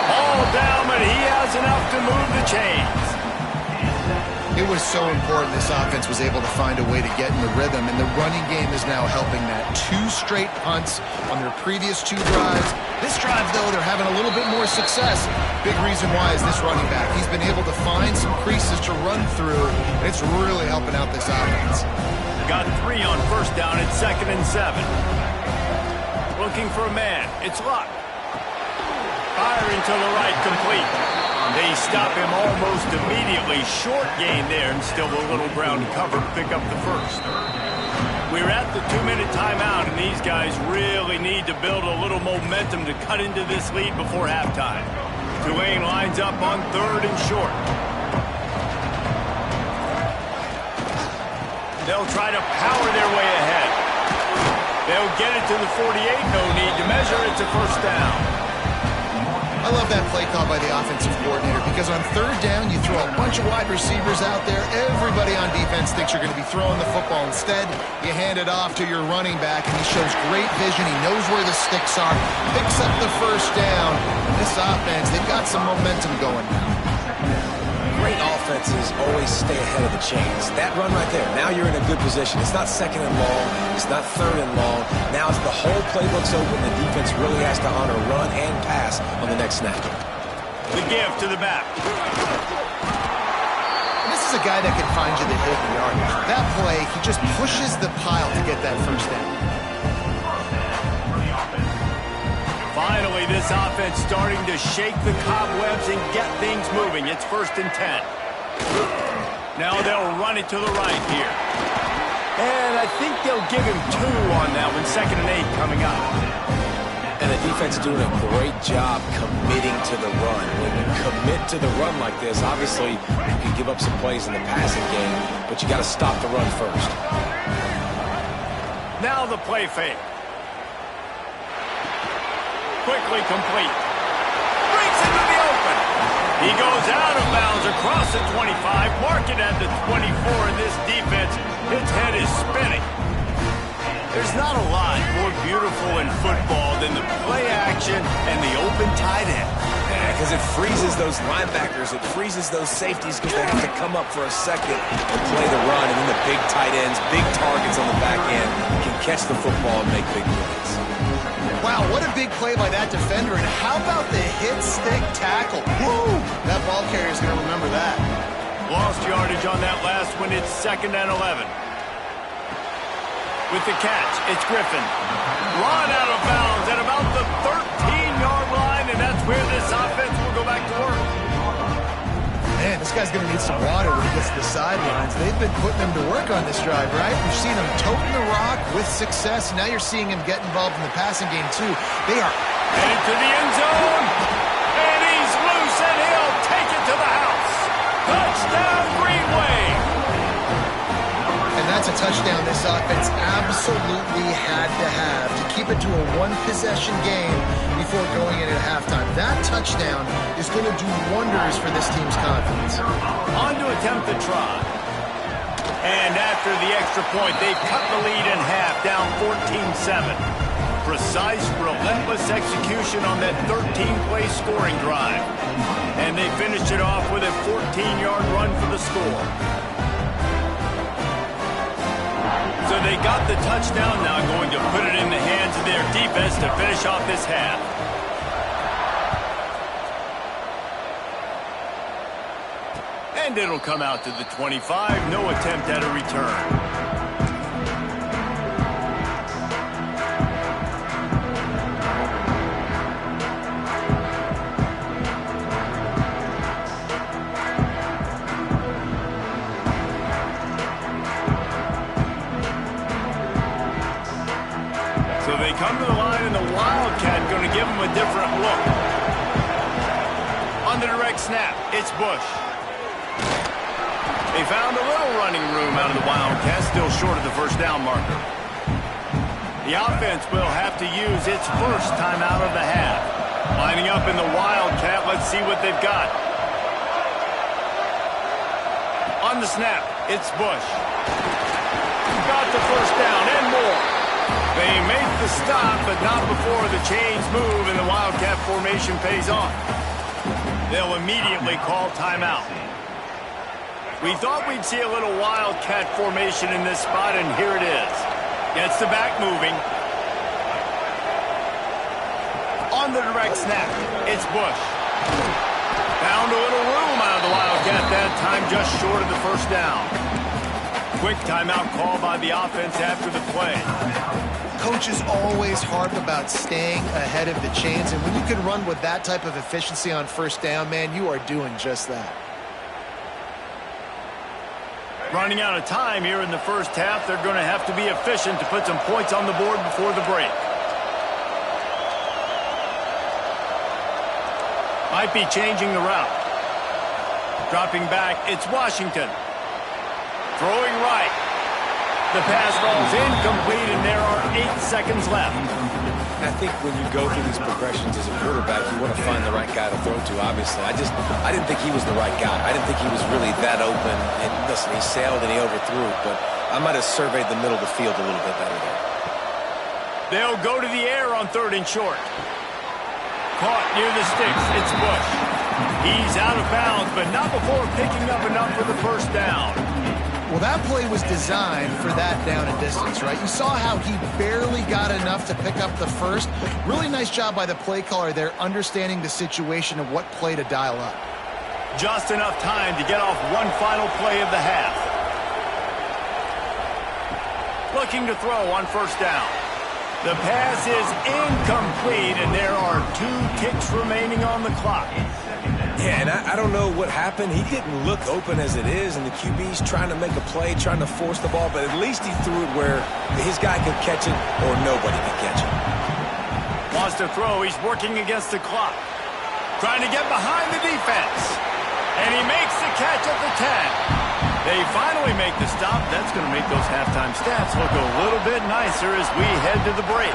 All down, but he has enough to move the chains. It was so important this offense was able to find a way to get in the rhythm, and the running game is now helping that. 2 straight punts on their previous 2 drives. This drive, though, they're having a little bit more success. Big reason why is this running back. He's been able to find some creases to run through, and it's really helping out this offense. Got 3 on 1st down at 2nd and 7. Looking for a man. It's Luck. Firing to the right, complete. They stop him almost immediately. Short gain there, and still a little ground cover to pick up the first. We're at the 2-minute timeout, and these guys really need to build a little momentum to cut into this lead before halftime. Tulane lines up on 3rd and short. They'll try to power their way ahead. They'll get it to the 48. No need to measure. It's a first down. I love that play call by the offensive coordinator because on 3rd down, you throw a bunch of wide receivers out there. Everybody on defense thinks you're going to be throwing the football. Instead, you hand it off to your running back, and he shows great vision. He knows where the sticks are, picks up the first down. And this offense, they've got some momentum going now. Great offenses always stay ahead of the chains. That run right there, now you're in a good position. It's not 2nd and long. It's not 3rd and long. Now it's the whole playbook's open. The defense really has to honor run and pass on the next snap. The give to the back. And this is a guy that can find you the hidden yardage. That play, he just pushes the pile to get that first down. Finally, this offense starting to shake the cobwebs and get things moving. It's 1st and 10. Now they'll run it to the right here. And I think they'll give him 2 on that one. 2nd and 8 coming up. And the defense doing a great job committing to the run. When you commit to the run like this, obviously you can give up some plays in the passing game, but you got to stop the run first. Now the play fake. Quickly complete. Breaks into the open. He goes out of bounds across the 25. Mark it at the 24, and this defense, its head is spinning. There's not a lot more beautiful in football than the play action and the open tight end. Yeah, because it freezes those linebackers. It freezes those safeties because they have to come up for a second and play the run. And then the big tight ends, big targets on the back end can catch the football and make big plays. Wow, what a big play by that defender. And how about the hit stick tackle? Woo! That ball carrier is going to remember that. Lost yardage on that last one. It's 2nd and 11. With the catch, it's Griffin. Run out of bounds at about the 13-yard line, and that's where this offense will go back to work. Man, this guy's going to need some water when he gets to the sidelines. They've been putting him to work on this drive, right? We've seen him toting the rock with success. Now you're seeing him get involved in the passing game, too. They are headed to the end zone, and he's loose, and he'll take it to the house. Touchdown, Green Wave. And that's a touchdown this offense absolutely had to have to keep it to a 1-possession game before going in at halftime. That touchdown is going to do wonders for this team's confidence. On to attempt the try. And after the extra point, they've cut the lead in half, down 14-7. Precise, relentless execution on that 13-play scoring drive. And they finished it off with a 14-yard run for the score. So they got the touchdown, now going to put it in the hands of their defense to finish off this half. And it'll come out to the 25, no attempt at a return. So they come to the line, and the Wildcat going to give them a different look. On the direct snap, it's Bush. They found a little running room out of the Wildcat, still short of the first down marker. The offense will have to use its first timeout of the half. Lining up in the Wildcat, let's see what they've got. On the snap, it's Bush. Got the first down and more. They make the stop, but not before the chains move and the Wildcat formation pays off. They'll immediately call timeout. We thought we'd see a little Wildcat formation in this spot, and here it is. Gets the back moving. On the direct snap, it's Bush. Found a little room out of the Wildcat that time, just short of the first down. Quick timeout call by the offense after the play. Coaches always harp about staying ahead of the chains, and when you can run with that type of efficiency on first down, man, you are doing just that. Running out of time here in the first half, they're going to have to be efficient to put some points on the board before the break. Might be changing the route. Dropping back, it's Washington. Throwing right. The pass falls incomplete, and there are 8 seconds left. I think when you go through these progressions as a quarterback, you want to find the right guy to throw to, obviously. I didn't think he was the right guy. I didn't think he was really that open. And listen, he sailed and he overthrew, but I might have surveyed the middle of the field a little bit better there. They'll go to the air on 3rd and short. Caught near the sticks. It's Bush. He's out of bounds, but not before picking up enough for the first down. Well, that play was designed for that down and distance, right? You saw how he barely got enough to pick up the first. Really nice job by the play caller there, understanding the situation of what play to dial up. Just enough time to get off one final play of the half. Looking to throw on first down. The pass is incomplete, and there are 2 ticks remaining on the clock. Yeah, and I don't know what happened. He didn't look open as it is, and the QB's trying to make a play, trying to force the ball, but at least he threw it where his guy could catch it or nobody could catch it. Wants to throw. He's working against the clock. Trying to get behind the defense. And he makes the catch at the 10. They finally make the stop. That's going to make those halftime stats look a little bit nicer as we head to the break.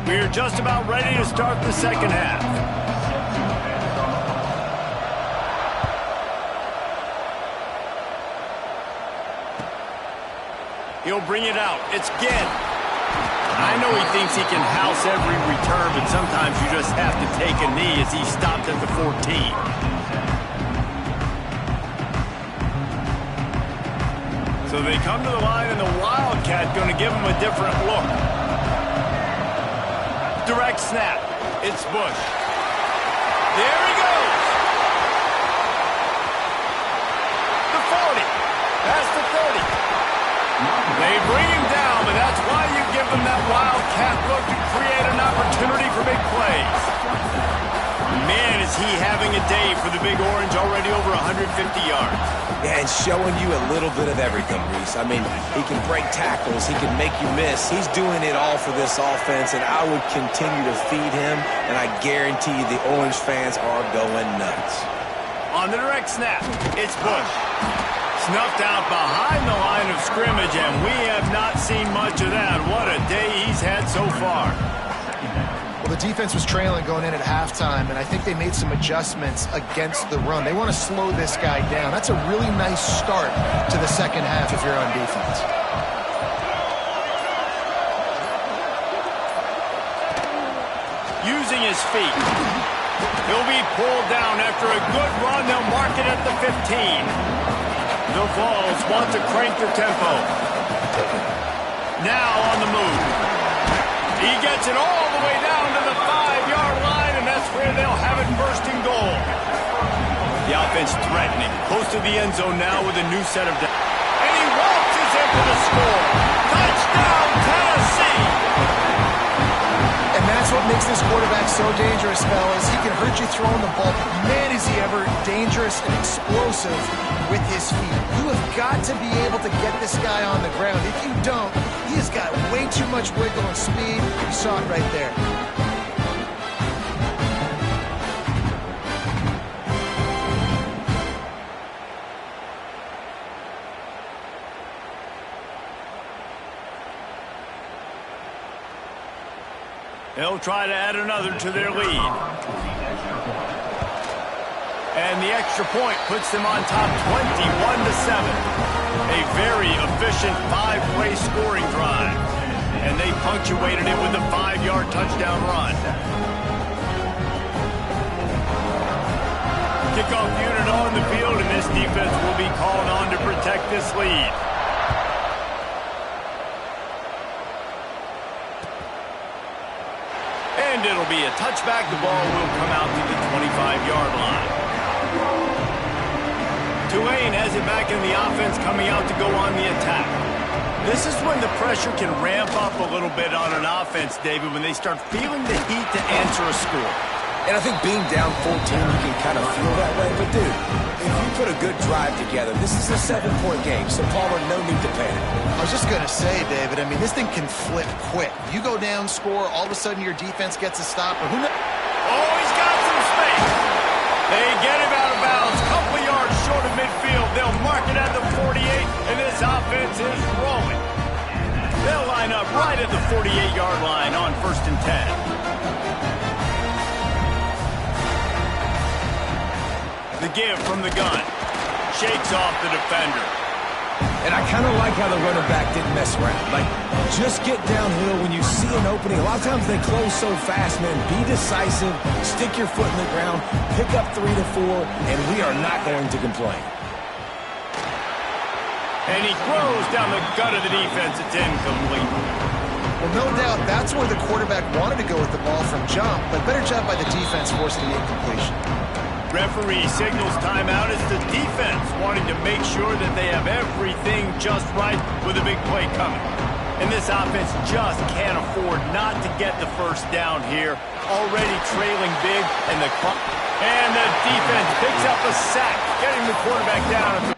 We're just about ready to start the second half. He'll bring it out. It's Ginn. I know he thinks he can house every return, but sometimes you just have to take a knee as he stopped at the 14. So they come to the line, and the Wildcat going to give him a different look. Direct snap. It's Bush. There he goes. The 40. Past the 30. They bring him down, but that's why you give them that Wildcat look to create an opportunity for big plays. Man, is he having a day for the Big Orange, already over 150 yards. Yeah, and showing you a little bit of everything, Reese. I mean, he can break tackles. He can make you miss. He's doing it all for this offense, and I would continue to feed him, and I guarantee you the Orange fans are going nuts. On the direct snap, it's Bush. Snuffed out behind the line of scrimmage, and we have not seen much of that. What a day he's had so far. Well, the defense was trailing going in at halftime, and I think they made some adjustments against the run. They want to slow this guy down. That's a really nice start to the second half if you're on defense. Using his feet. He'll be pulled down after a good run. They'll mark it at the 15. The Vols want to crank the tempo. Now on the move. He gets it all the way down to the 5-yard line, and that's where they'll have it first and goal. The offense threatening. Close to the end zone now with a new set of downs. And he waltzes into the score. Touchdown, Tennessee! makes this quarterback so dangerous, fellas. He can hurt you throwing the ball. Man, is he ever dangerous and explosive with his feet. You have got to be able to get this guy on the ground. If you don't, he has got way too much wiggle and speed. You saw it right there. They'll try to add another to their lead. And the extra point puts them on top 21-7. A very efficient 5-play scoring drive. And they punctuated it with a 5-yard touchdown run. Kickoff unit on the field, and this defense will be called on to protect this lead. And it'll be a touchback. The ball will come out to the 25-yard line. Tulane has it back in the offense, coming out to go on the attack. This is when the pressure can ramp up a little bit on an offense, David, when they start feeling the heat to answer a score. And I think being down 14, you can kind of feel that way. But, dude, if you put a good drive together, this is a 7-point game, so Palmer, no need to panic. I was just going to say, David, I mean, this thing can flip quick. You go down, score, all of a sudden your defense gets a stop. Or who knows? Oh, he's got some space. They get him out of bounds. Couple yards short of midfield. They'll mark it at the 48, and this offense is rolling. They'll line up right at the 48-yard line on 1st and 10. The give from the gun. Shakes off the defender. And I kind of like how the running back didn't mess around. Like, just get downhill when you see an opening. A lot of times they close so fast, man. Be decisive, stick your foot in the ground, pick up 3 to 4, and we are not going to complain. And he throws down the gut of the defense. It's incomplete. Well, no doubt that's where the quarterback wanted to go with the ball from jump, but better job by the defense forcing the incompletion. Referee signals timeout as the defense wanting to make sure that they have everything just right with a big play coming. And this offense just can't afford not to get the first down here. Already trailing big, and the defense picks up a sack, getting the quarterback down.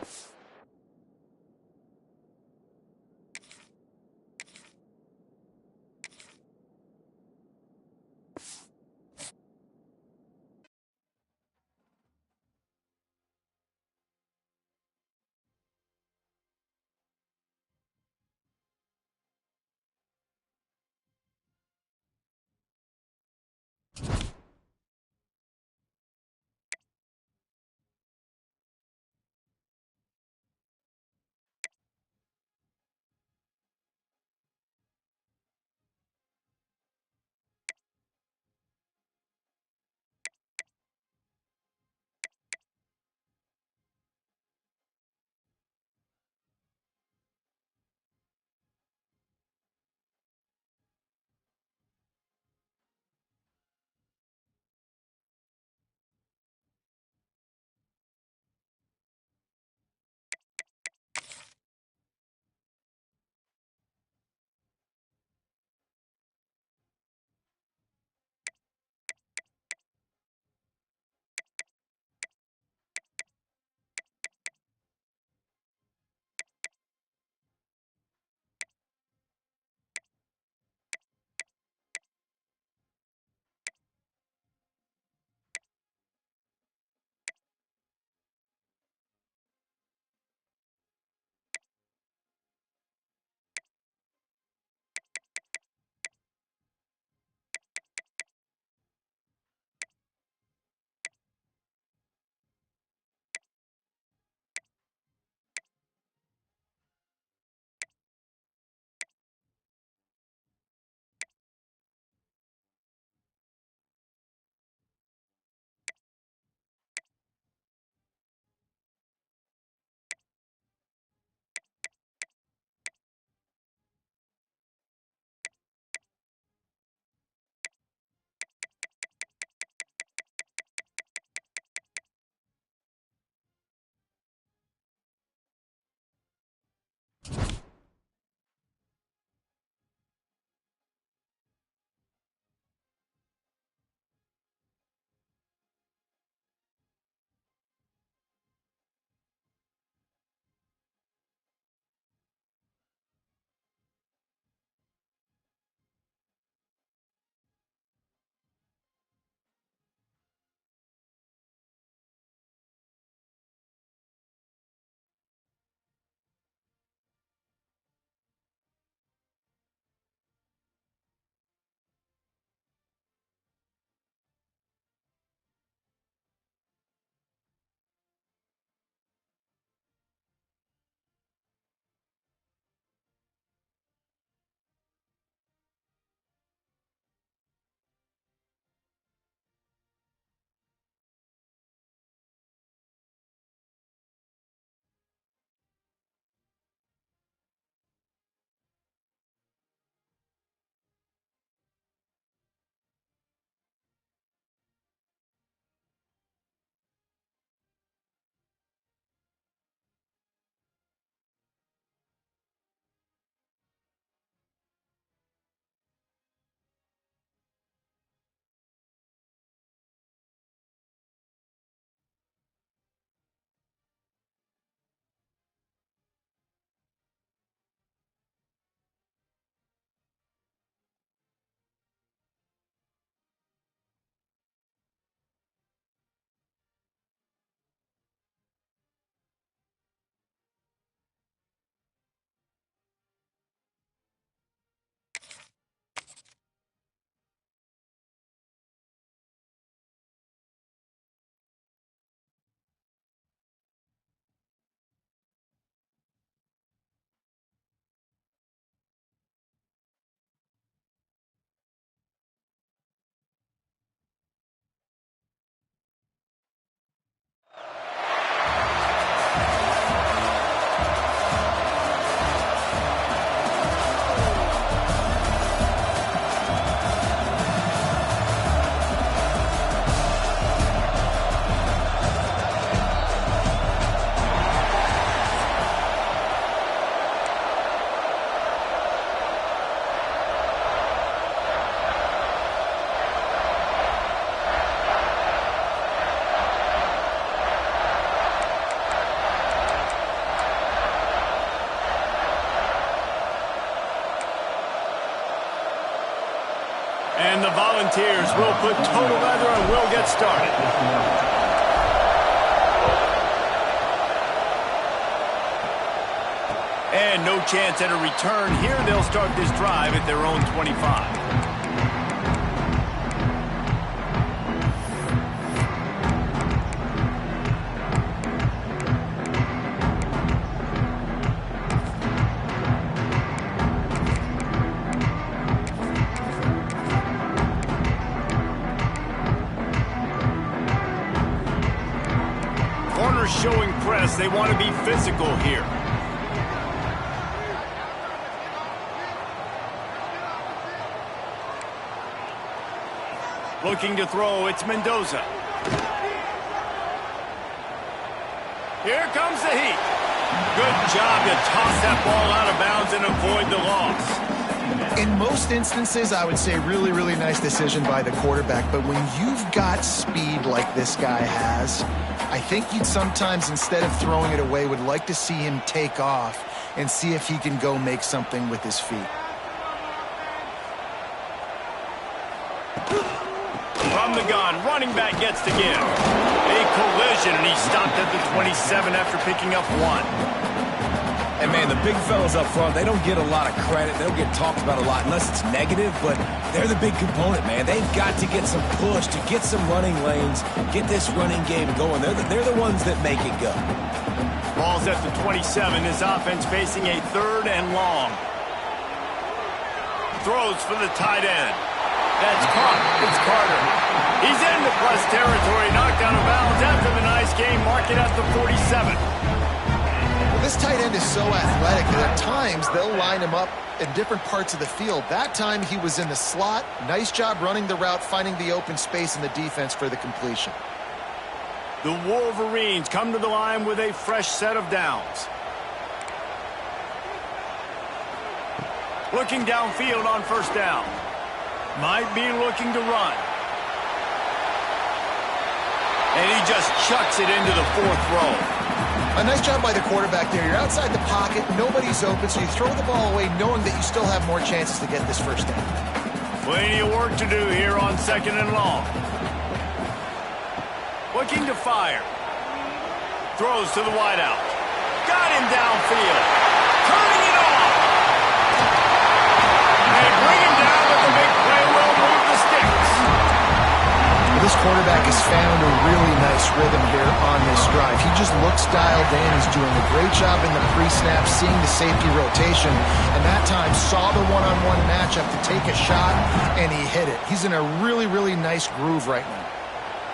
And the Volunteers will put total leather and will get started. And no chance at a return here. They'll start this drive at their own 25. Corners showing press. They want to be physical here. Looking to throw, it's Mendoza. Here comes the heat. Good job to toss that ball out of bounds and avoid the loss. In most instances, I would say really, really nice decision by the quarterback. But when you've got speed like this guy has, I think you'd sometimes, instead of throwing it away, would like to see him take off and see if he can go make something with his feet. From the gun, running back gets to give. A collision, and he stopped at the 27 after picking up 1. And, man, the big fellas up front, they don't get a lot of credit. They don't get talked about a lot unless it's negative, but they're the big component, man. They've got to get some push, to get some running lanes, get this running game going. They're the ones that make it go. Ball's at the 27. His offense facing a 3rd and long. Throws for the tight end. That's caught. It's Carter. He's into plus territory, knocked out of bounds after the nice game. Mark it at the 47. Well, this tight end is so athletic that at times they'll line him up in different parts of the field. That time he was in the slot. Nice job running the route, finding the open space in the defense for the completion. The Wolverines come to the line with a fresh set of downs. Looking downfield on 1st down. Might be looking to run. And he just chucks it into the 4th row. A nice job by the quarterback there. You're outside the pocket, nobody's open, so you throw the ball away knowing that you still have more chances to get this 1st down. Plenty of work to do here on 2nd and long. Looking to fire. Throws to the wideout. Got him downfield. Turning it off. They bring him down, but the big play will move the sticks. This quarterback has found a really nice rhythm here on this drive. He just looks dialed in. He's doing a great job in the pre-snap, seeing the safety rotation, and that time saw the one-on-one matchup to take a shot, and he hit it. He's in a really, really nice groove right now.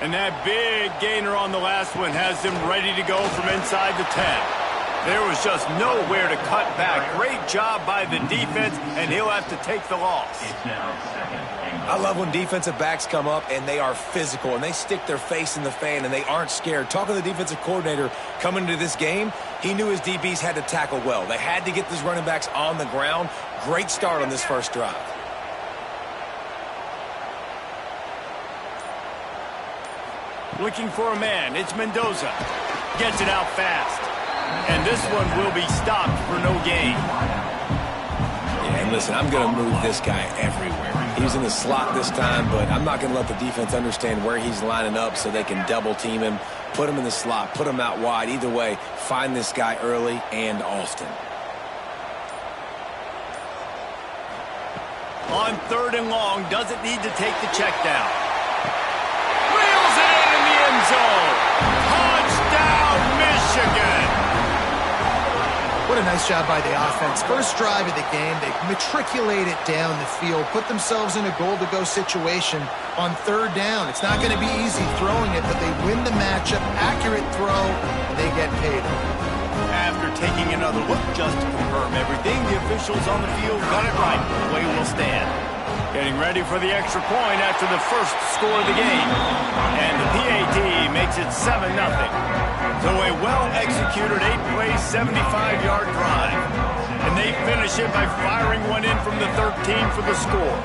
And that big gainer on the last one has him ready to go from inside the 10. There was just nowhere to cut back. Great job by the defense, and he'll have to take the loss. I love when defensive backs come up and they are physical and they stick their face in the fan and they aren't scared. Talking to the defensive coordinator coming into this game, he knew his DBs had to tackle well. They had to get these running backs on the ground. Great start on this 1st drive. Looking for a man. It's Mendoza. Gets it out fast. And this one will be stopped for no gain. Yeah, and listen, I'm going to move this guy everywhere. He was in the slot this time, but I'm not going to let the defense understand where he's lining up so they can double team him, put him in the slot, put him out wide. Either way, find this guy early and often. On 3rd and long, doesn't need to take the check down. Wheels it in the end zone. Touchdown, Michigan. What a nice job by the offense. 1st drive of the game, they matriculate it down the field, put themselves in a goal-to-go situation on 3rd down. It's not going to be easy throwing it, but they win the matchup. Accurate throw, and they get paid. After taking another look just to confirm everything, the officials on the field got it right. The play will stand. Getting ready for the extra point after the 1st score of the game. And the PAT makes it 7-0. So a well-executed 8-play, 75-yard drive. And they finish it by firing one in from the 13 for the score.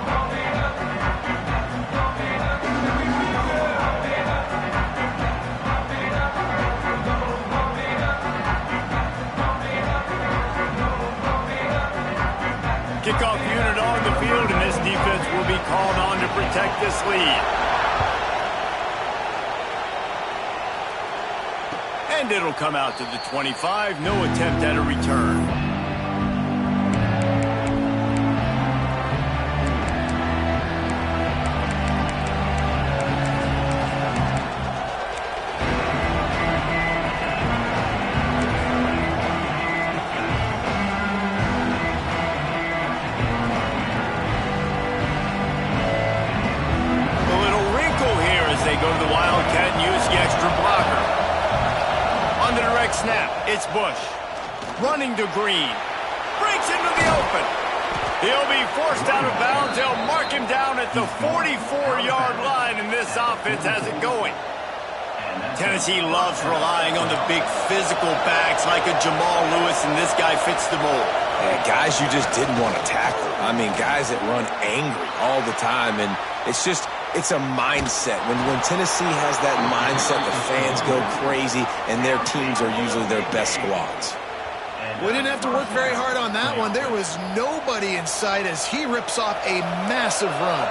Kickoff unit on the field, and this defense will be called on to this lead. And it'll come out to the 25. No attempt at a return. They go to the Wildcat and use the extra blocker. On the direct snap, it's Bush. Running to Green. Breaks into the open. He'll be forced out of bounds. They'll mark him down at the 44-yard line, and this offense has it going. Tennessee loves relying on the big physical backs like a Jamal Lewis, and this guy fits the mold. Yeah, guys you just didn't want to tackle. I mean, guys that run angry all the time, and it's a mindset. When Tennessee has that mindset, the fans go crazy, and their teams are usually their best squads. We didn't have to work very hard on that one. There was nobody in sight as he rips off a massive run.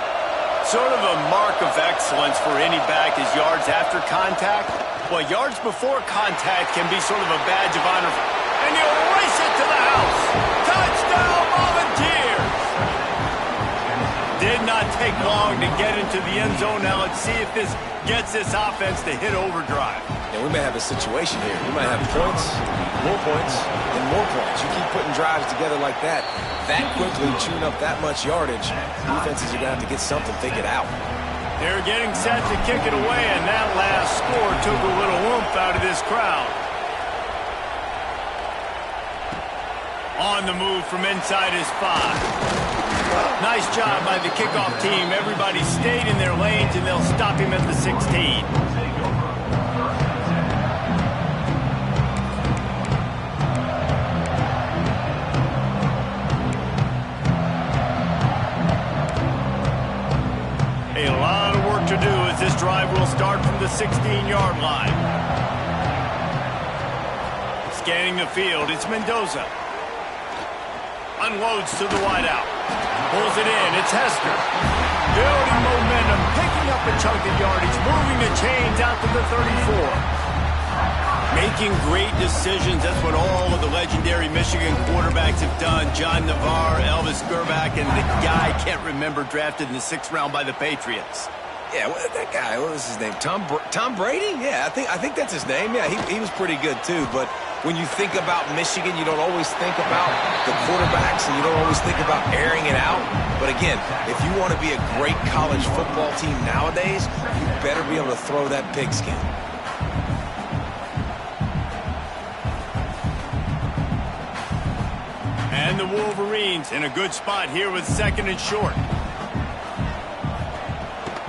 Sort of a mark of excellence for any back is yards after contact. Well, yards before contact can be sort of a badge of honor. And he'll race it to the house. Touchdown, Volunteers! Did not take long to get into the end zone. Now let's see if this gets this offense to hit overdrive. And we may have a situation here. We might have points, and more points. You keep putting drives together like that quickly, chewing up that much yardage, defenses are going to have to get something figured out. They're getting set to kick it away, and that last score took a little oomph out of this crowd. On the move from inside his 5. Nice job by the kickoff team. Everybody stayed in their lanes, and they'll stop him at the 16. A lot of work to do as this drive will start from the 16-yard line. Scanning the field, it's Mendoza. Unloads to the wideout. Pulls it in, it's Hester. Building momentum, picking up a chunk of yardage, moving the chains out to the 34. Making great decisions, that's what all of the legendary Michigan quarterbacks have done. John Navarre, Elvis Grbac, and the guy I can't remember drafted in the 6th round by the Patriots. Yeah, that guy, what was his name? Tom Brady? Yeah, I think that's his name. Yeah, he was pretty good too. But when you think about Michigan, you don't always think about the quarterbacks, and you don't always think about airing it out. But again, if you want to be a great college football team nowadays, you better be able to throw that pigskin. And the Wolverines in a good spot here with 2nd and short.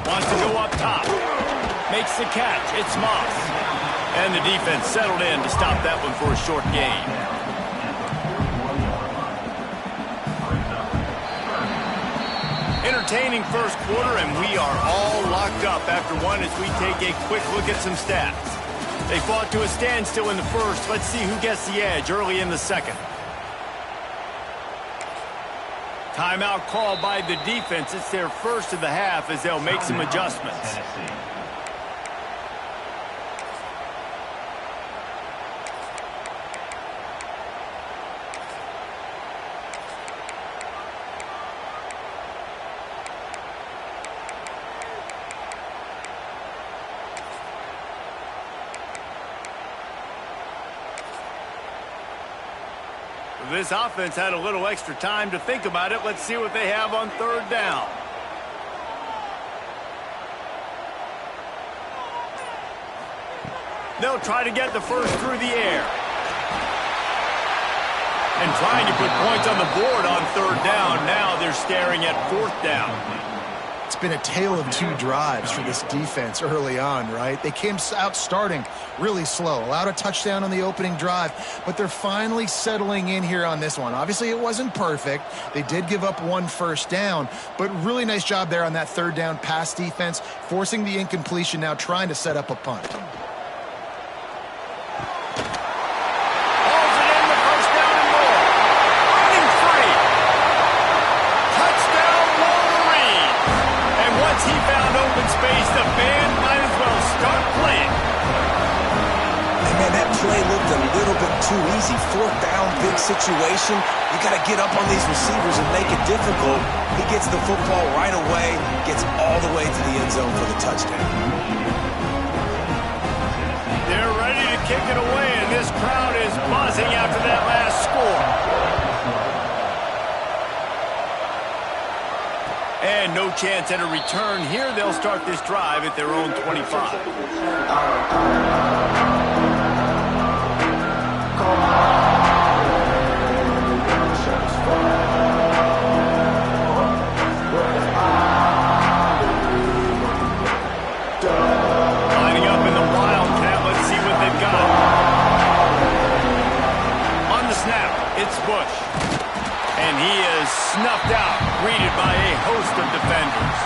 Wants to go up top. Makes the catch. It's Moss. And the defense settled in to stop that one for a short gain. Entertaining first quarter, and we are all locked up after one as we take a quick look at some stats. They fought to a standstill in the first. Let's see who gets the edge early in the second. Timeout called by the defense. It's their first of the half as they'll make some adjustments. This offense had a little extra time to think about it. Let's see what they have on 3rd down. They'll try to get the first through the air. And trying to put points on the board on 3rd down. Now they're staring at 4th down. It's been a tale of 2 drives for this defense early on, right? They came out starting really slow, allowed a touchdown on the opening drive, but they're finally settling in here on this one. Obviously, it wasn't perfect. They did give up 1 first down, but really nice job there on that 3rd down pass defense, forcing the incompletion, now trying to set up a punt. He found play looked a little bit too easy. Fourth down, big situation. You got to get up on these receivers and make it difficult. He gets the football right away, gets all the way to the end zone for the touchdown. They're ready to kick it away, and this crowd is buzzing after that last score. And no chance at a return here. They'll start this drive at their own 25. Lining up in the Wildcat. Let's see what they've got. On the snap, it's Bush. And he is snuffed out, greeted by a host of defenders.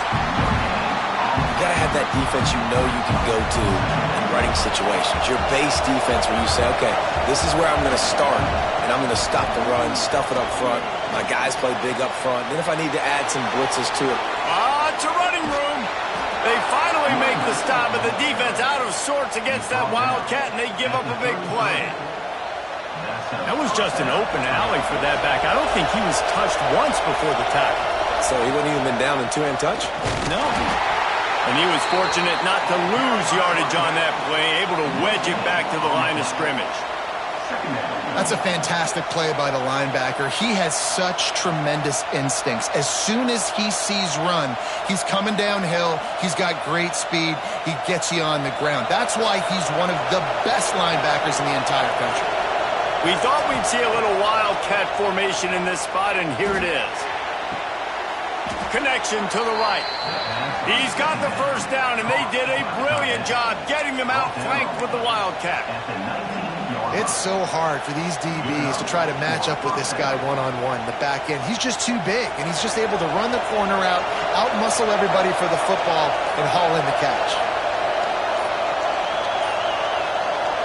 You got to have that defense you know you can go to in running situations. Your base defense where you say, okay, this is where I'm going to start, and I'm going to stop the run, stuff it up front. My guys play big up front. Then if I need to add some blitzes to it. It's a running room. They finally make the stop, but the defense out of sorts against that Wildcat, and they give up a big play. That was just an open alley for that back. I don't think he was touched once before the tackle. So he wouldn't even been down in two-hand touch? No. And he was fortunate not to lose yardage on that play, able to wedge it back to the line of scrimmage. That's a fantastic play by the linebacker. He has such tremendous instincts. As soon as he sees run, he's coming downhill. He's got great speed. He gets you on the ground. That's why he's one of the best linebackers in the entire country. We thought we'd see a little Wildcat formation in this spot, and here it is. Connection to the right. He's got the first down, and they did a brilliant job getting them out flanked with the Wildcat. It's so hard for these DBs to try to match up with this guy one-on-one in the back end. He's just too big, and he's just able to run the corner out-muscle everybody for the football, and haul in the catch.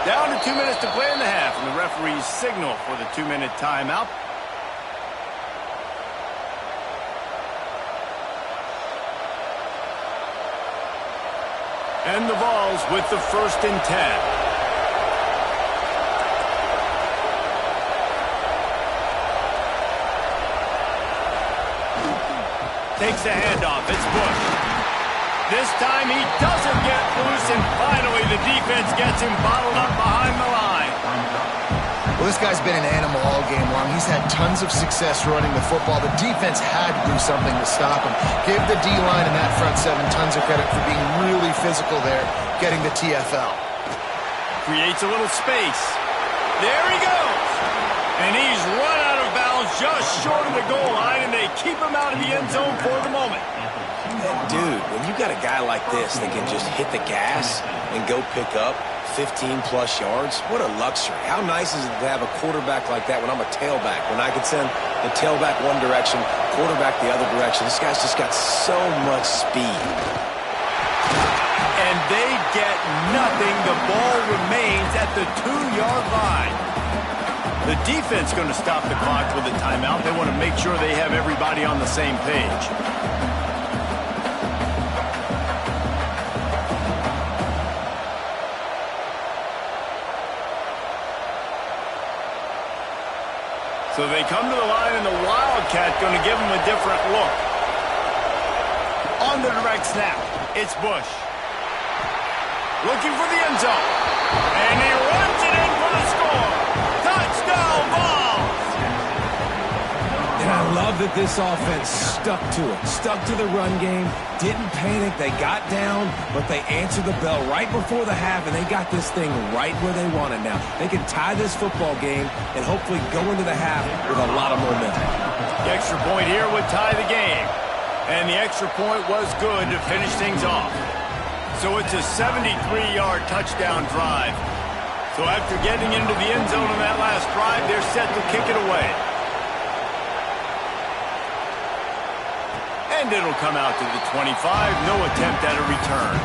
Down to 2 minutes to play in the half, and the referees signal for the 2-minute timeout. And the Vols with the 1st and 10. Takes the handoff. It's Bush. This time he doesn't get loose, and finally the defense gets him bottled up behind the line. Well, this guy's been an animal all game long. He's had tons of success running the football. The defense had to do something to stop him. Give the D-line and that front seven tons of credit for being really physical there, getting the TFL. Creates a little space. There he goes. And he's run out of bounds just short of the goal line, and they keep him out of the end zone for the moment. Dude, when you got a guy like this that can just hit the gas and go pick up 15-plus yards, what a luxury. How nice is it to have a quarterback like that when I'm a tailback, when I can send the tailback one direction, quarterback the other direction. This guy's just got so much speed. And they get nothing. The ball remains at the 2-yard line. The defense going to stop the clock with a timeout. They want to make sure they have everybody on the same page. So they come to the line, and the Wildcat going to give them a different look. On the direct snap, it's Bush. Looking for the end zone. And he runs it in for the score. Touchdown, Vols! And I love that this offense stuck to it. Stuck to the run game. Didn't panic. They got down, but they answered the bell right before the half, and they got this thing right where they want it now. They can tie this football game and hopefully go into the half with a lot of momentum. The extra point here would tie the game. And the extra point was good to finish things off. So it's a 73-yard touchdown drive. So after getting into the end zone on that last drive, they're set to kick it away. And it'll come out to the 25. No attempt at a return.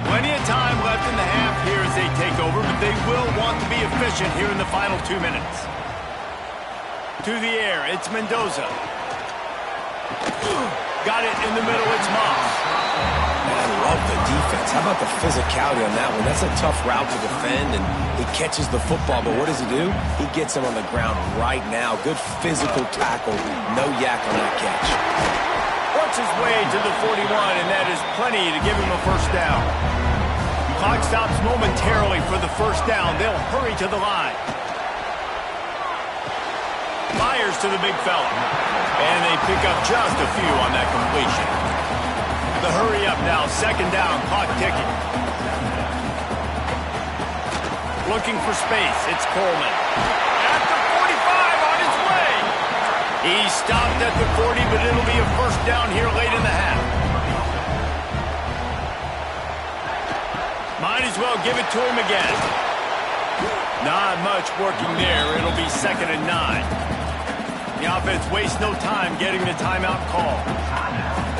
Plenty of time left in the half here as they take over, but they will want to be efficient here in the final 2 minutes. To the air, it's Mendoza. Got it in the middle, it's Moss. I love the defense. How about the physicality on that one? That's a tough route to defend, and he catches the football, but what does he do? He gets him on the ground right now. Good physical tackle. No yak on that catch. Works his way to the 41, and that is plenty to give him a first down. Clock stops momentarily for the first down. They'll hurry to the line. Fires to the big fella. And they pick up just a few on that completion. The hurry up now, second down, clock ticking. Looking for space, it's Coleman. At the 45, on his way. He stopped at the 40, but it'll be a first down here late in the half. Might as well give it to him again. Not much working there. It'll be 2nd and 9. The offense wastes no time getting the timeout call.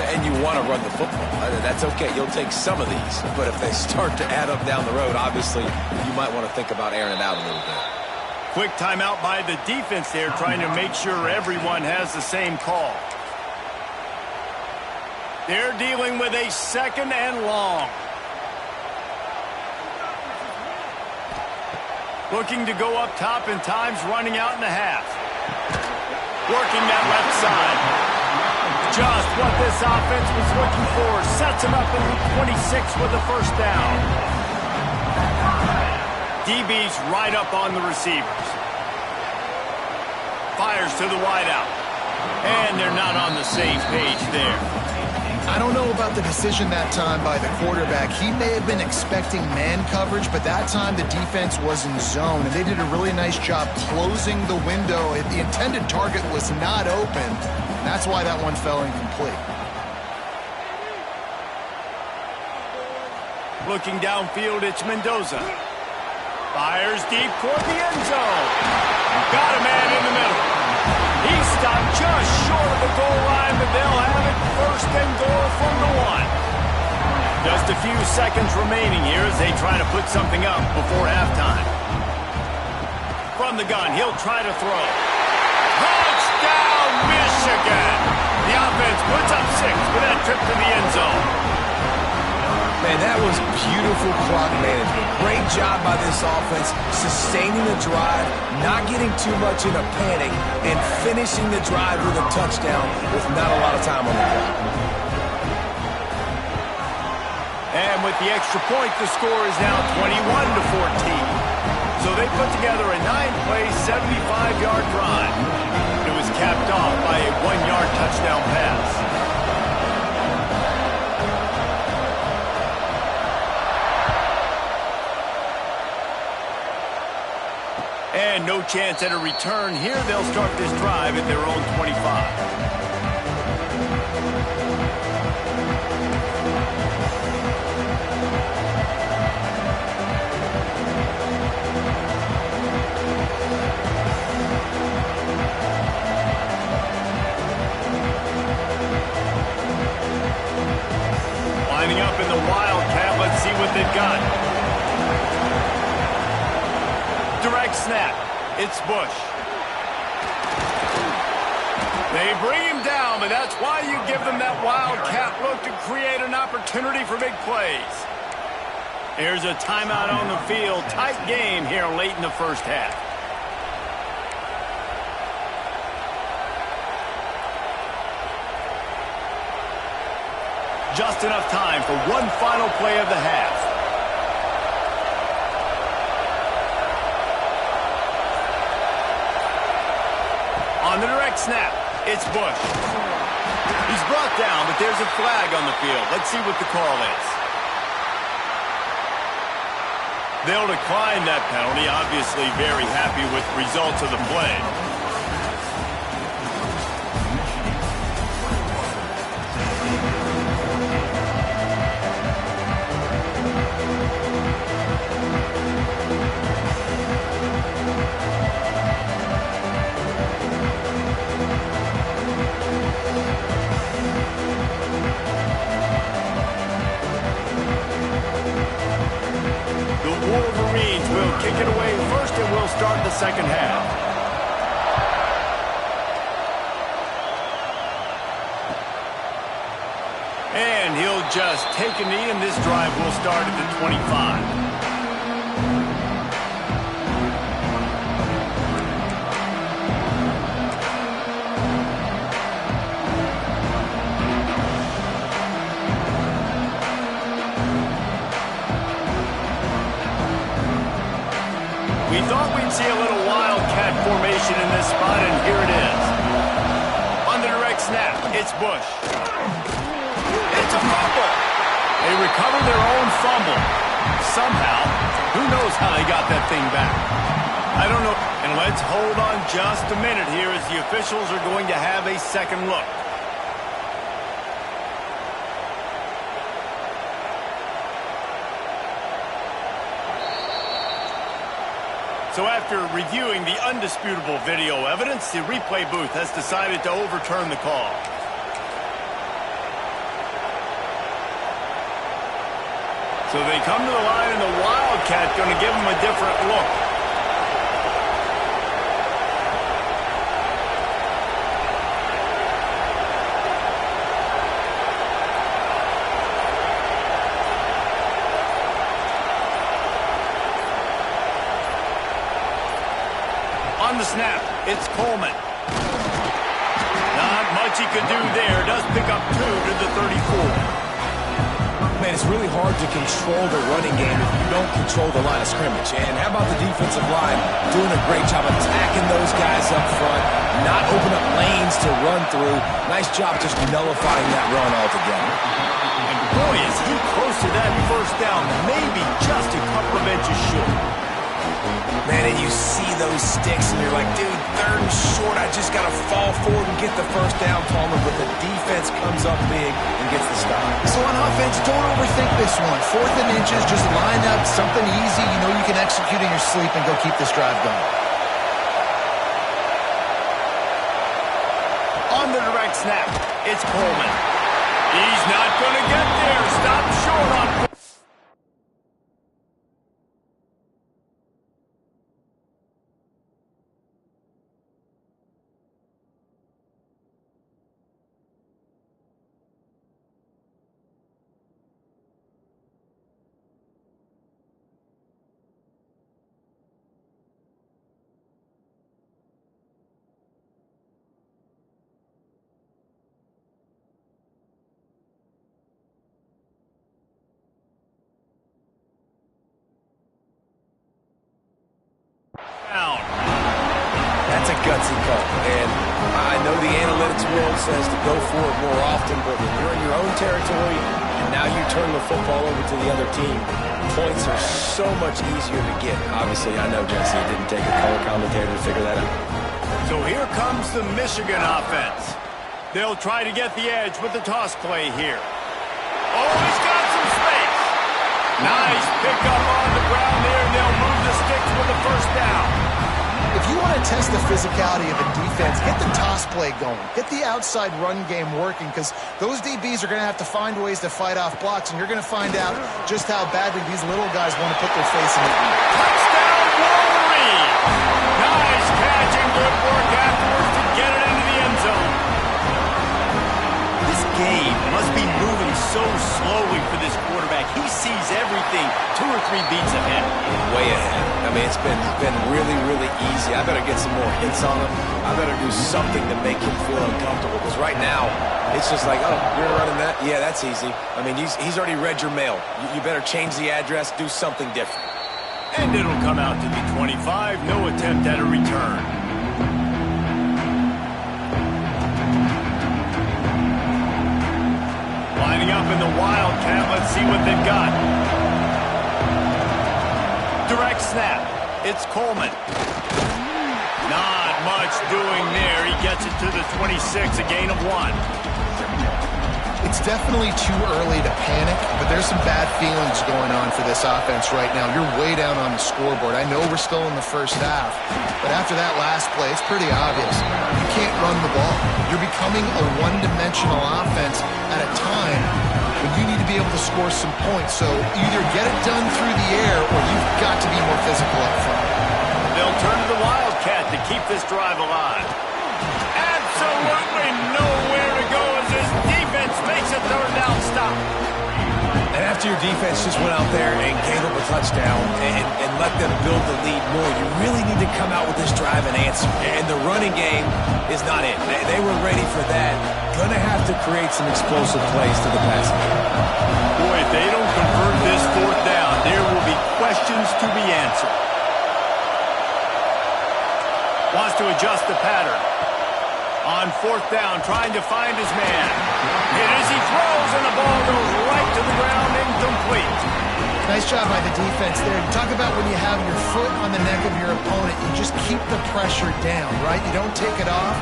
And you want to run the football. That's okay. You'll take some of these. But if they start to add up down the road, obviously, you might want to think about airing it out a little bit. Quick timeout by the defense there, trying to make sure everyone has the same call. They're dealing with a 2nd and long. Looking to go up top, and time's running out in the half. Working that left side. Just what this offense was looking for. Sets him up in the 26 with the first down. DB's right up on the receivers. Fires to the wideout. And they're not on the same page there. I don't know about the decision that time by the quarterback. He may have been expecting man coverage, but that time the defense was in zone, and they did a really nice job closing the window. The intended target was not open. That's why that one fell incomplete. Looking downfield, it's Mendoza. Fires deep toward the end zone. Got a man in the middle. He stopped just short of the goal line, but they'll have it 1st and goal from the 1. Just a few seconds remaining here as they try to put something up before halftime. From the gun, he'll try to throw. Touchdown, Michigan! The offense puts up 6 with that trip to the end zone. Man, that was beautiful clock management. Great job by this offense, sustaining the drive, not getting too much in a panic, and finishing the drive with a touchdown with not a lot of time on the clock. And with the extra point, the score is now 21-14. So they put together a 9-play, 75-yard drive. It was capped off by a 1-yard touchdown pass. And no chance at a return here. They'll start this drive at their own 25. Lining up in the Wildcat. Let's see what they've got. Direct snap. It's Bush. They bring him down, but that's why you give them that Wildcat look to create an opportunity for big plays. Here's a timeout on the field. Tight game here late in the first half. Just enough time for one final play of the half. On the direct snap, it's Bush. He's brought down, but there's a flag on the field. Let's see what the call is. They'll decline that penalty, obviously very happy with the results of the play. Wolverines will kick it away first, and we'll start the second half. just take a knee, and this drive will start at the 25. We thought we'd see a little wildcat formation in this spot, and here it is. On the direct snap, it's Bush. It's a fumble. They recover their own fumble. Somehow, who knows how they got that thing back? I don't know. And let's hold on just a minute here as the officials are going to have a second look. So after reviewing the undisputable video evidence, the replay booth has decided to overturn the call. So they come to the line, and the Wildcat going to give them a different look. On the snap, it's Coleman. Not much he could do there. Does pick up 2 to the 34. Man, it's really hard to control the running game if you don't control the line of scrimmage. And how about the defensive line doing a great job attacking those guys up front, not open up lanes to run through. Nice job just nullifying that run altogether. And boy, is he close to that first down. Maybe just a couple of inches short. Man, and you see those sticks, and you're like, dude, 3rd and short. I just got to fall forward and get the first down, Palmer. But the defense comes up big and gets the stop. So on offense, don't overthink this one. 4th and inches, just line up something easy. You know you can execute in your sleep and go keep this drive going. On the direct snap, it's Coleman. He's not going to get there. Stop short on. That's a gutsy call, and I know the analytics world says to go for it more often, but when you're in your own territory and now you turn the football over to the other team, points are so much easier to get. Obviously, I know, Jesse, it didn't take a color commentator to figure that out. So here comes the Michigan offense. They'll try to get the edge with the toss play here. Oh, he's got some space. Nice pickup on the ground there, and they'll move the sticks with the first down. If you want to test the physicality of a defense, get the toss play going. Get the outside run game working, because those DBs are going to have to find ways to fight off blocks, and you're going to find out just how badly these little guys want to put their face in the heat. Touchdown, Wolverine! Nice catch and good work afterwards to get it into the end zone. This game must be moving so slowly for this quarterback. He sees everything 2 or 3 beats ahead. Way ahead. I mean, it's been really, really easy. I better get some more hits on him. I better do something to make him feel uncomfortable, because right now, it's just like, oh, you're running that? Yeah, that's easy. I mean, he's already read your mail. You better change the address, do something different. And it'll come out to the 25. No attempt at a return. Lining up in the Wildcat. Let's see what they've got. Direct snap. It's Coleman. Not much doing there. He gets it to the 26, a gain of 1. It's definitely too early to panic, but there's some bad feelings going on for this offense right now. You're way down on the scoreboard. I know we're still in the first half, but after that last play, it's pretty obvious. You can't run the ball. You're becoming a one-dimensional offense at a time when you need to be able to score some points. So either get it done through the air, or you've got to be more physical up front. They'll turn to the Wildcat to keep this drive alive. Absolutely nowhere to go as this defense makes a 3rd down stop. And after your defense just went out there and gave up a touchdown and let them build the lead more, you really need to come out with this drive and answer. And the running game is not it. They were ready for that. Going to have to create some explosive plays to the passing game. Boy, if they don't convert this fourth down, there will be questions to be answered. Wants to adjust the pattern. On fourth down, trying to find his man. Hit as he throws, and the ball goes right to the ground, incomplete. Nice job by the defense there. You talk about when you have your foot on the neck of your opponent, you just keep the pressure down, right? You don't take it off.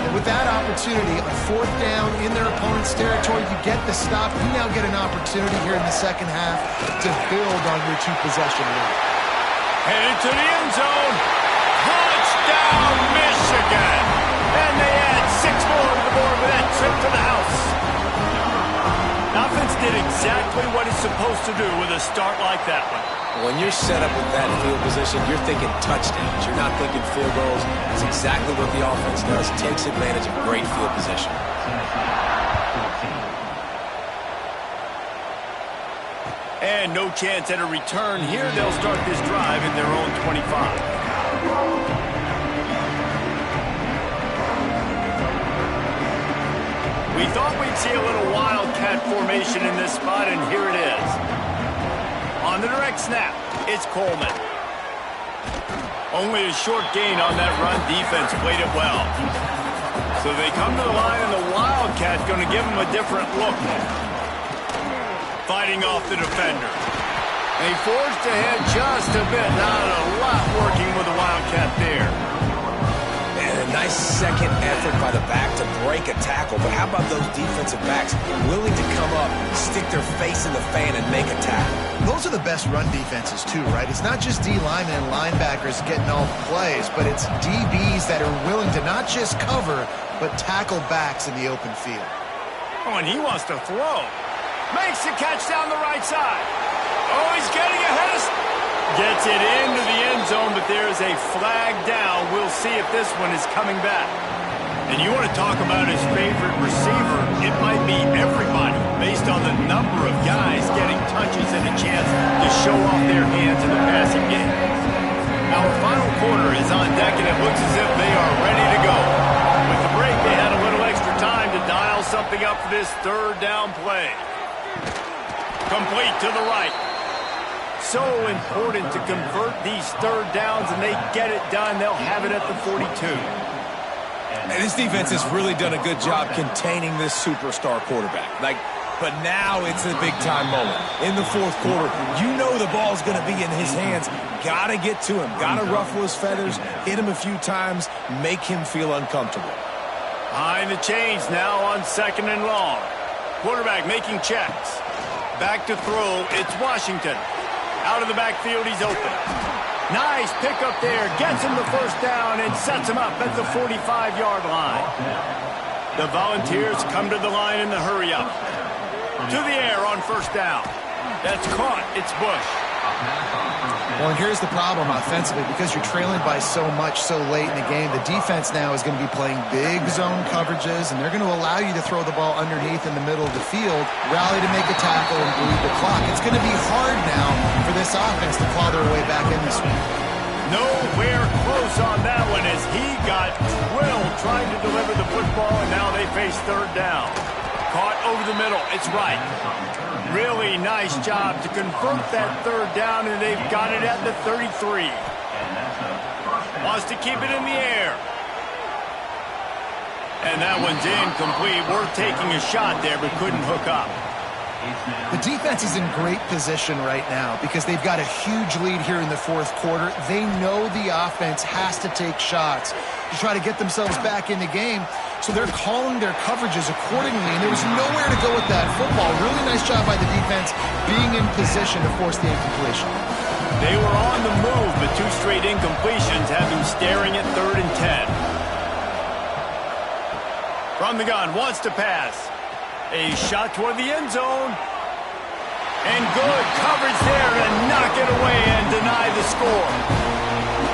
And with that opportunity, on fourth down in their opponent's territory, you get the stop. You now get an opportunity here in the second half to build on your two-possession lead. Headed to the end zone. Touchdown, Michigan! And they add 6 more to the board with that trip to the house. Offense did exactly what it's supposed to do with a start like that one. When you're set up with that field position, you're thinking touchdowns. You're not thinking field goals. It's exactly what the offense does. Takes advantage of great field position. And no chance at a return here. They'll start this drive in their own 25. We thought we'd see a little wildcat formation in this spot, and here it is. On the direct snap, it's Coleman. Only a short gain on that run. Defense played it well. So they come to the line, and the wildcat's going to give them a different look. Fighting off the defender. They forged ahead just a bit. Not a lot working with the wildcat there. And a nice second effort by the back to break a tackle. But how about those defensive backs willing to come up, stick their face in the fan, and make a tackle? Those are the best run defenses, too, right? It's not just D linemen and linebackers getting all the plays, but it's DBs that are willing to not just cover, but tackle backs in the open field. Oh, and he wants to throw. Makes the catch down the right side. Oh, he's getting ahead of... Gets it into the end zone, but there is a flag down. We'll see if this one is coming back. And you want to talk about his favorite receiver, it might be everybody, based on the number of guys getting touches and a chance to show off their hands in the passing game. Our final quarter is on deck, and it looks as if they are ready to go. With the break, they had a little extra time to dial something up for this third down play. Complete to the right. So important to convert these third downs, and they get it done. They'll have it at the 42. And this defense has really done a good job containing this superstar quarterback. But now it's a big-time moment. In the fourth quarter, you know the ball's going to be in his hands. Got to get to him. Got to ruffle his feathers, hit him a few times, make him feel uncomfortable. Behind the chains now on second and long. Quarterback making checks. Back to throw. It's Washington. Out of the backfield, he's open. Nice pickup there. Gets him the first down and sets him up at the 45-yard line. The Volunteers come to the line in the hurry-up. To the air on first down. That's caught. It's Bush. Well, and here's the problem offensively. Because you're trailing by so much so late in the game, the defense now is going to be playing big zone coverages, and they're going to allow you to throw the ball underneath in the middle of the field, rally to make a tackle, and bleed the clock. It's going to be hard now for this offense to claw their way back in this one. Nowhere close on that one as he got drilled trying to deliver the football, and now they face third down. Caught over the middle. It's right. Really nice job to convert that third down, and they've got it at the 33. Wants to keep it in the air. And that one's incomplete. Worth taking a shot there, but couldn't hook up. The defense is in great position right now because they've got a huge lead here in the fourth quarter. They know the offense has to take shots to try to get themselves back in the game, so they're calling their coverages accordingly, and there was nowhere to go with that football. Really nice job by the defense being in position to force the incompletion. They were on the move, but 2 straight incompletions have them staring at 3rd and 10. From the gun, wants to pass. A shot toward the end zone. And good coverage there to knock it away and deny the score.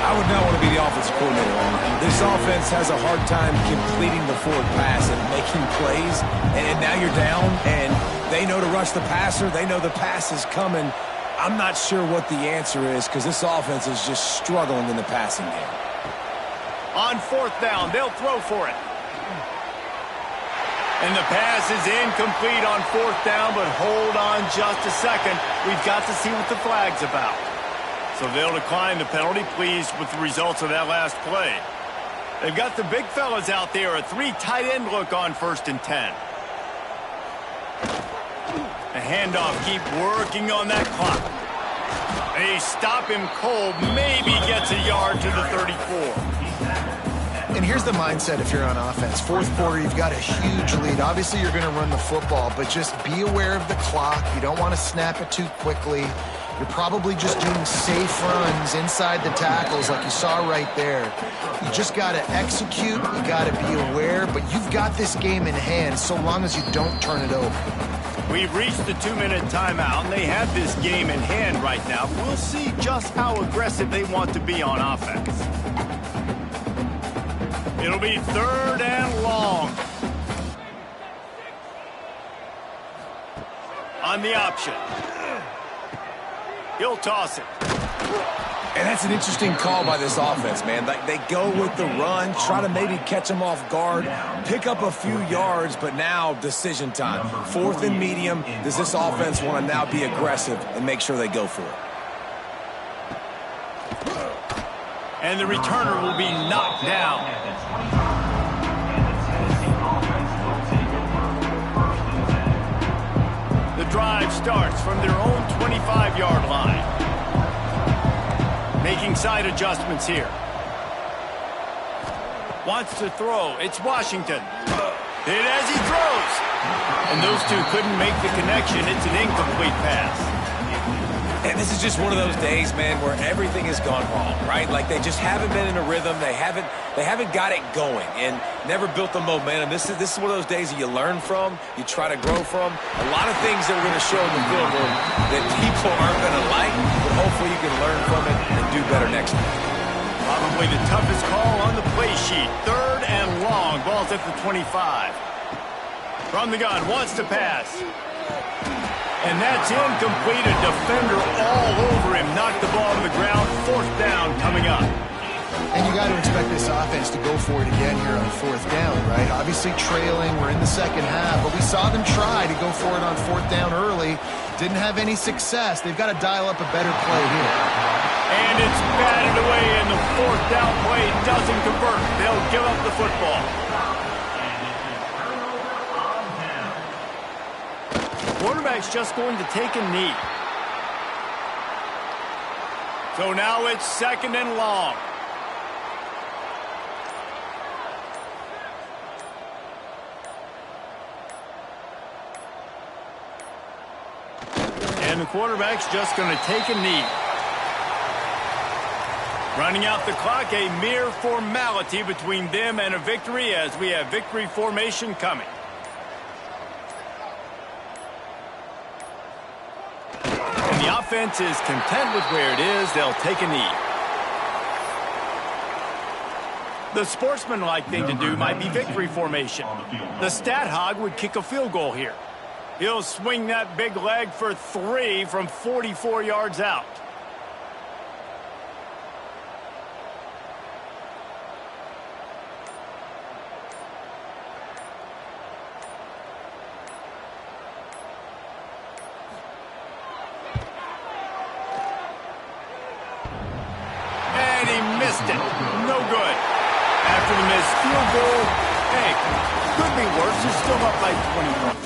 I would not want to be the offensive coordinator. This offense has a hard time completing the forward pass and making plays, and now you're down, and they know to rush the passer. They know the pass is coming. I'm not sure what the answer is because this offense is just struggling in the passing game. On fourth down, they'll throw for it. And the pass is incomplete on fourth down, but hold on just a second. We've got to see what the flag's about. So they'll decline the penalty, pleased with the results of that last play. They've got the big fellas out there, a 3 tight end look on 1st and 10. The handoff, keep working on that clock. They stop him cold, maybe gets a yard to the 34. And here's the mindset if you're on offense. Fourth quarter, you've got a huge lead. Obviously, you're going to run the football, but just be aware of the clock. You don't want to snap it too quickly. You're probably just doing safe runs inside the tackles like you saw right there. You just got to execute. You got to be aware, but you've got this game in hand so long as you don't turn it over. We've reached the 2-minute timeout, and they have this game in hand right now. We'll see just how aggressive they want to be on offense. It'll be 3rd and long. On the option. He'll toss it. And that's an interesting call by this offense, man. Like, they go with the run, try to maybe catch them off guard, pick up a few yards, but now decision time. 4th and medium. Does this offense want to now be aggressive and make sure they go for it? And the returner will be knocked down. The drive starts from their own 25-yard line. Making side adjustments here. Wants to throw. It's Washington. Hit as he throws. And those two couldn't make the connection. It's an incomplete pass. And this is just one of those days, man, where everything has gone wrong, right? Like, they just haven't been in a rhythm. They haven't got it going and never built the momentum. This is one of those days that you learn from, you try to grow from. A lot of things that we're going to show in the film room that people aren't going to like, but hopefully you can learn from it and do better next time. Probably the toughest call on the play sheet. 3rd and long. Ball's at the 25. From the gun, wants to pass. And that's incomplete. A defender all over him. Knocked the ball to the ground. 4th down coming up. And you got to expect this offense to go for it again here on 4th down, right? Obviously trailing. We're in the second half, but we saw them try to go for it on 4th down early. Didn't have any success. They've got to dial up a better play here. And it's batted away, and the 4th down play doesn't convert. They'll give up the football. Quarterback's just going to take a knee. So now it's 2nd and long. And the quarterback's just going to take a knee. Running out the clock, a mere formality between them and a victory as we have victory formation coming. And the offense is content with where it is. They'll take a knee. The sportsmanlike thing to do might be victory formation. The stat hog would kick a field goal here. He'll swing that big leg for 3 from 44 yards out. And he missed it. No good. After the missed field goal, hey, could be worse. He's still up by 20 points.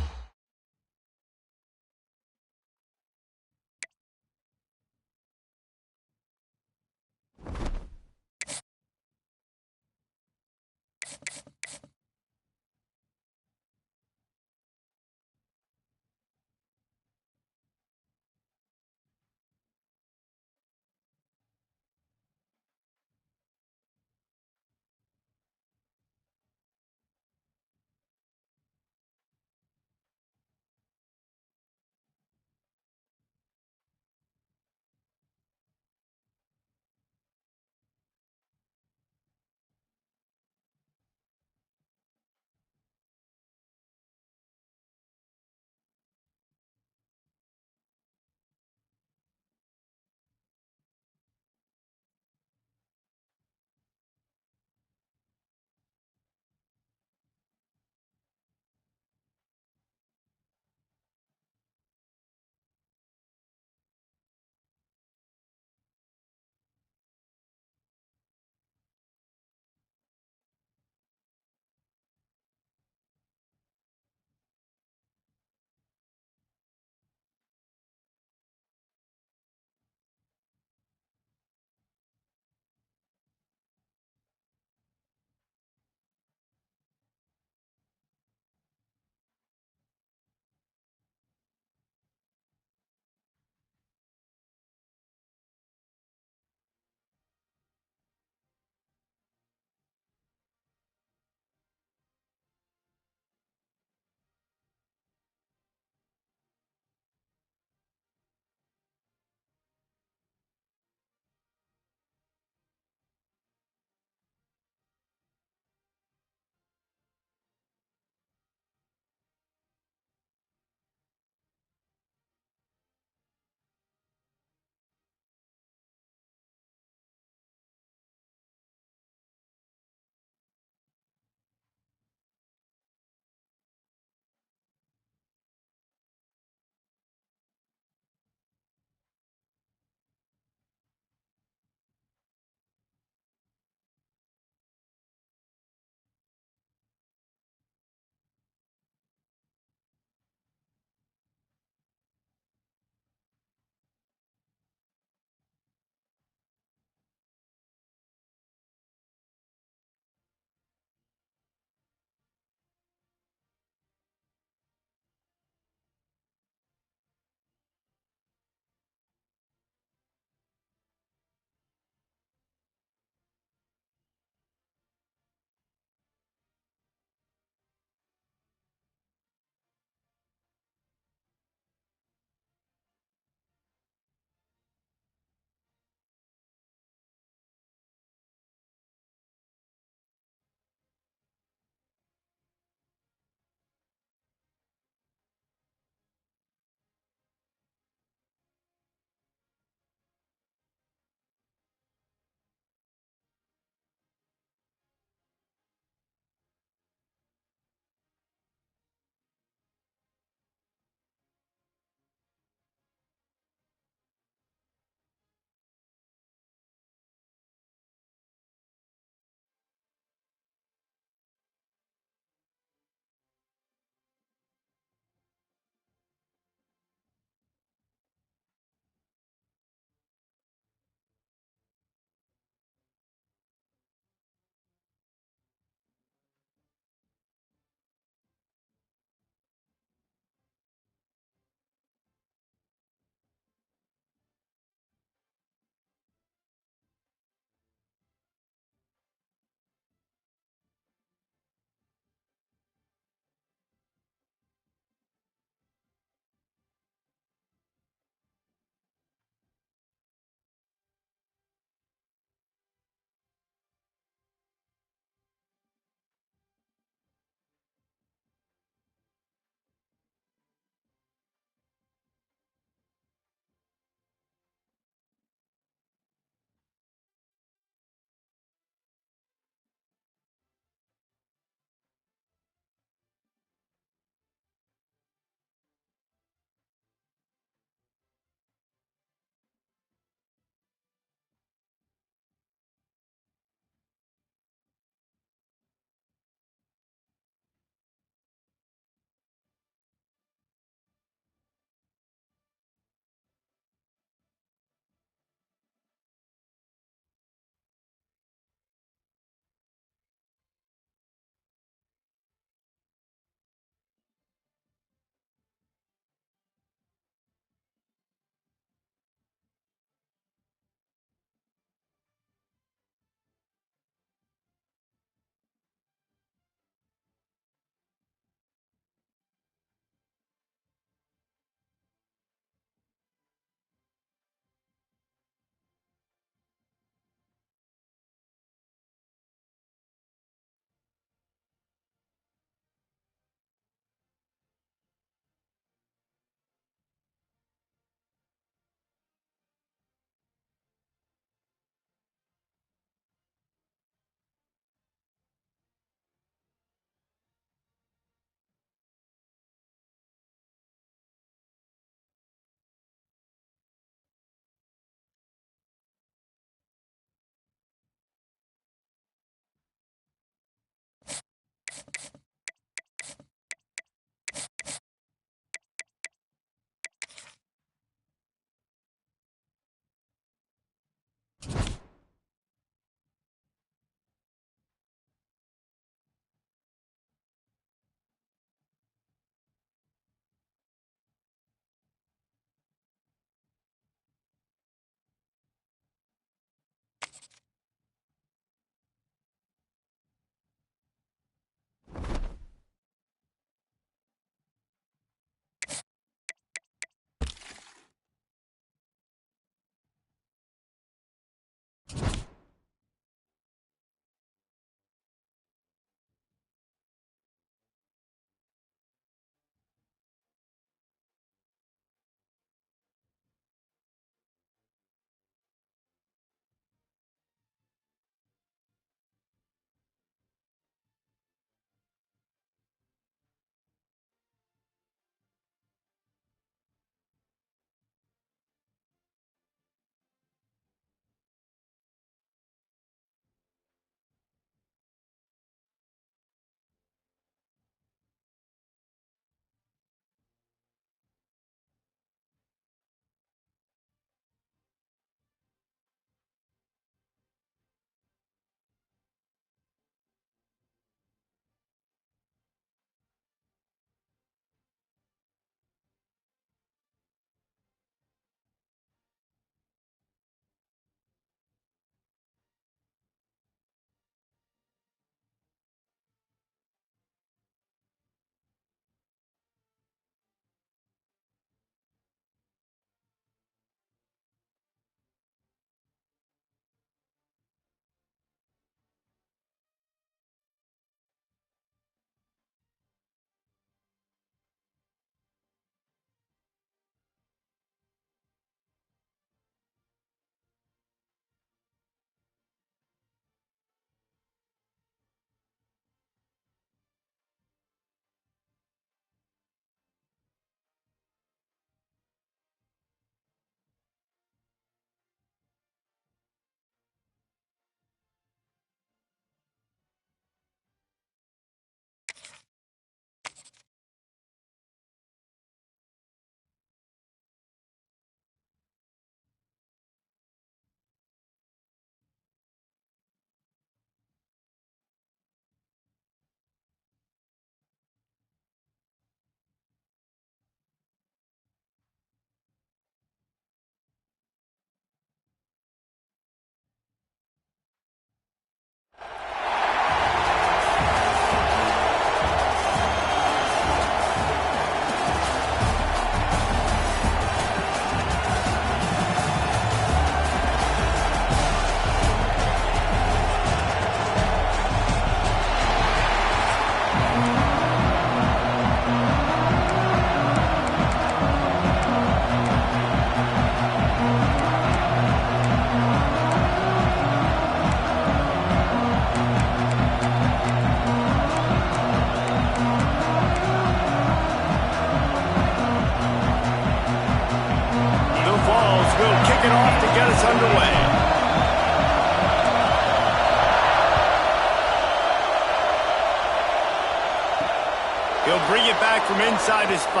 He'll bring it back from inside his 5.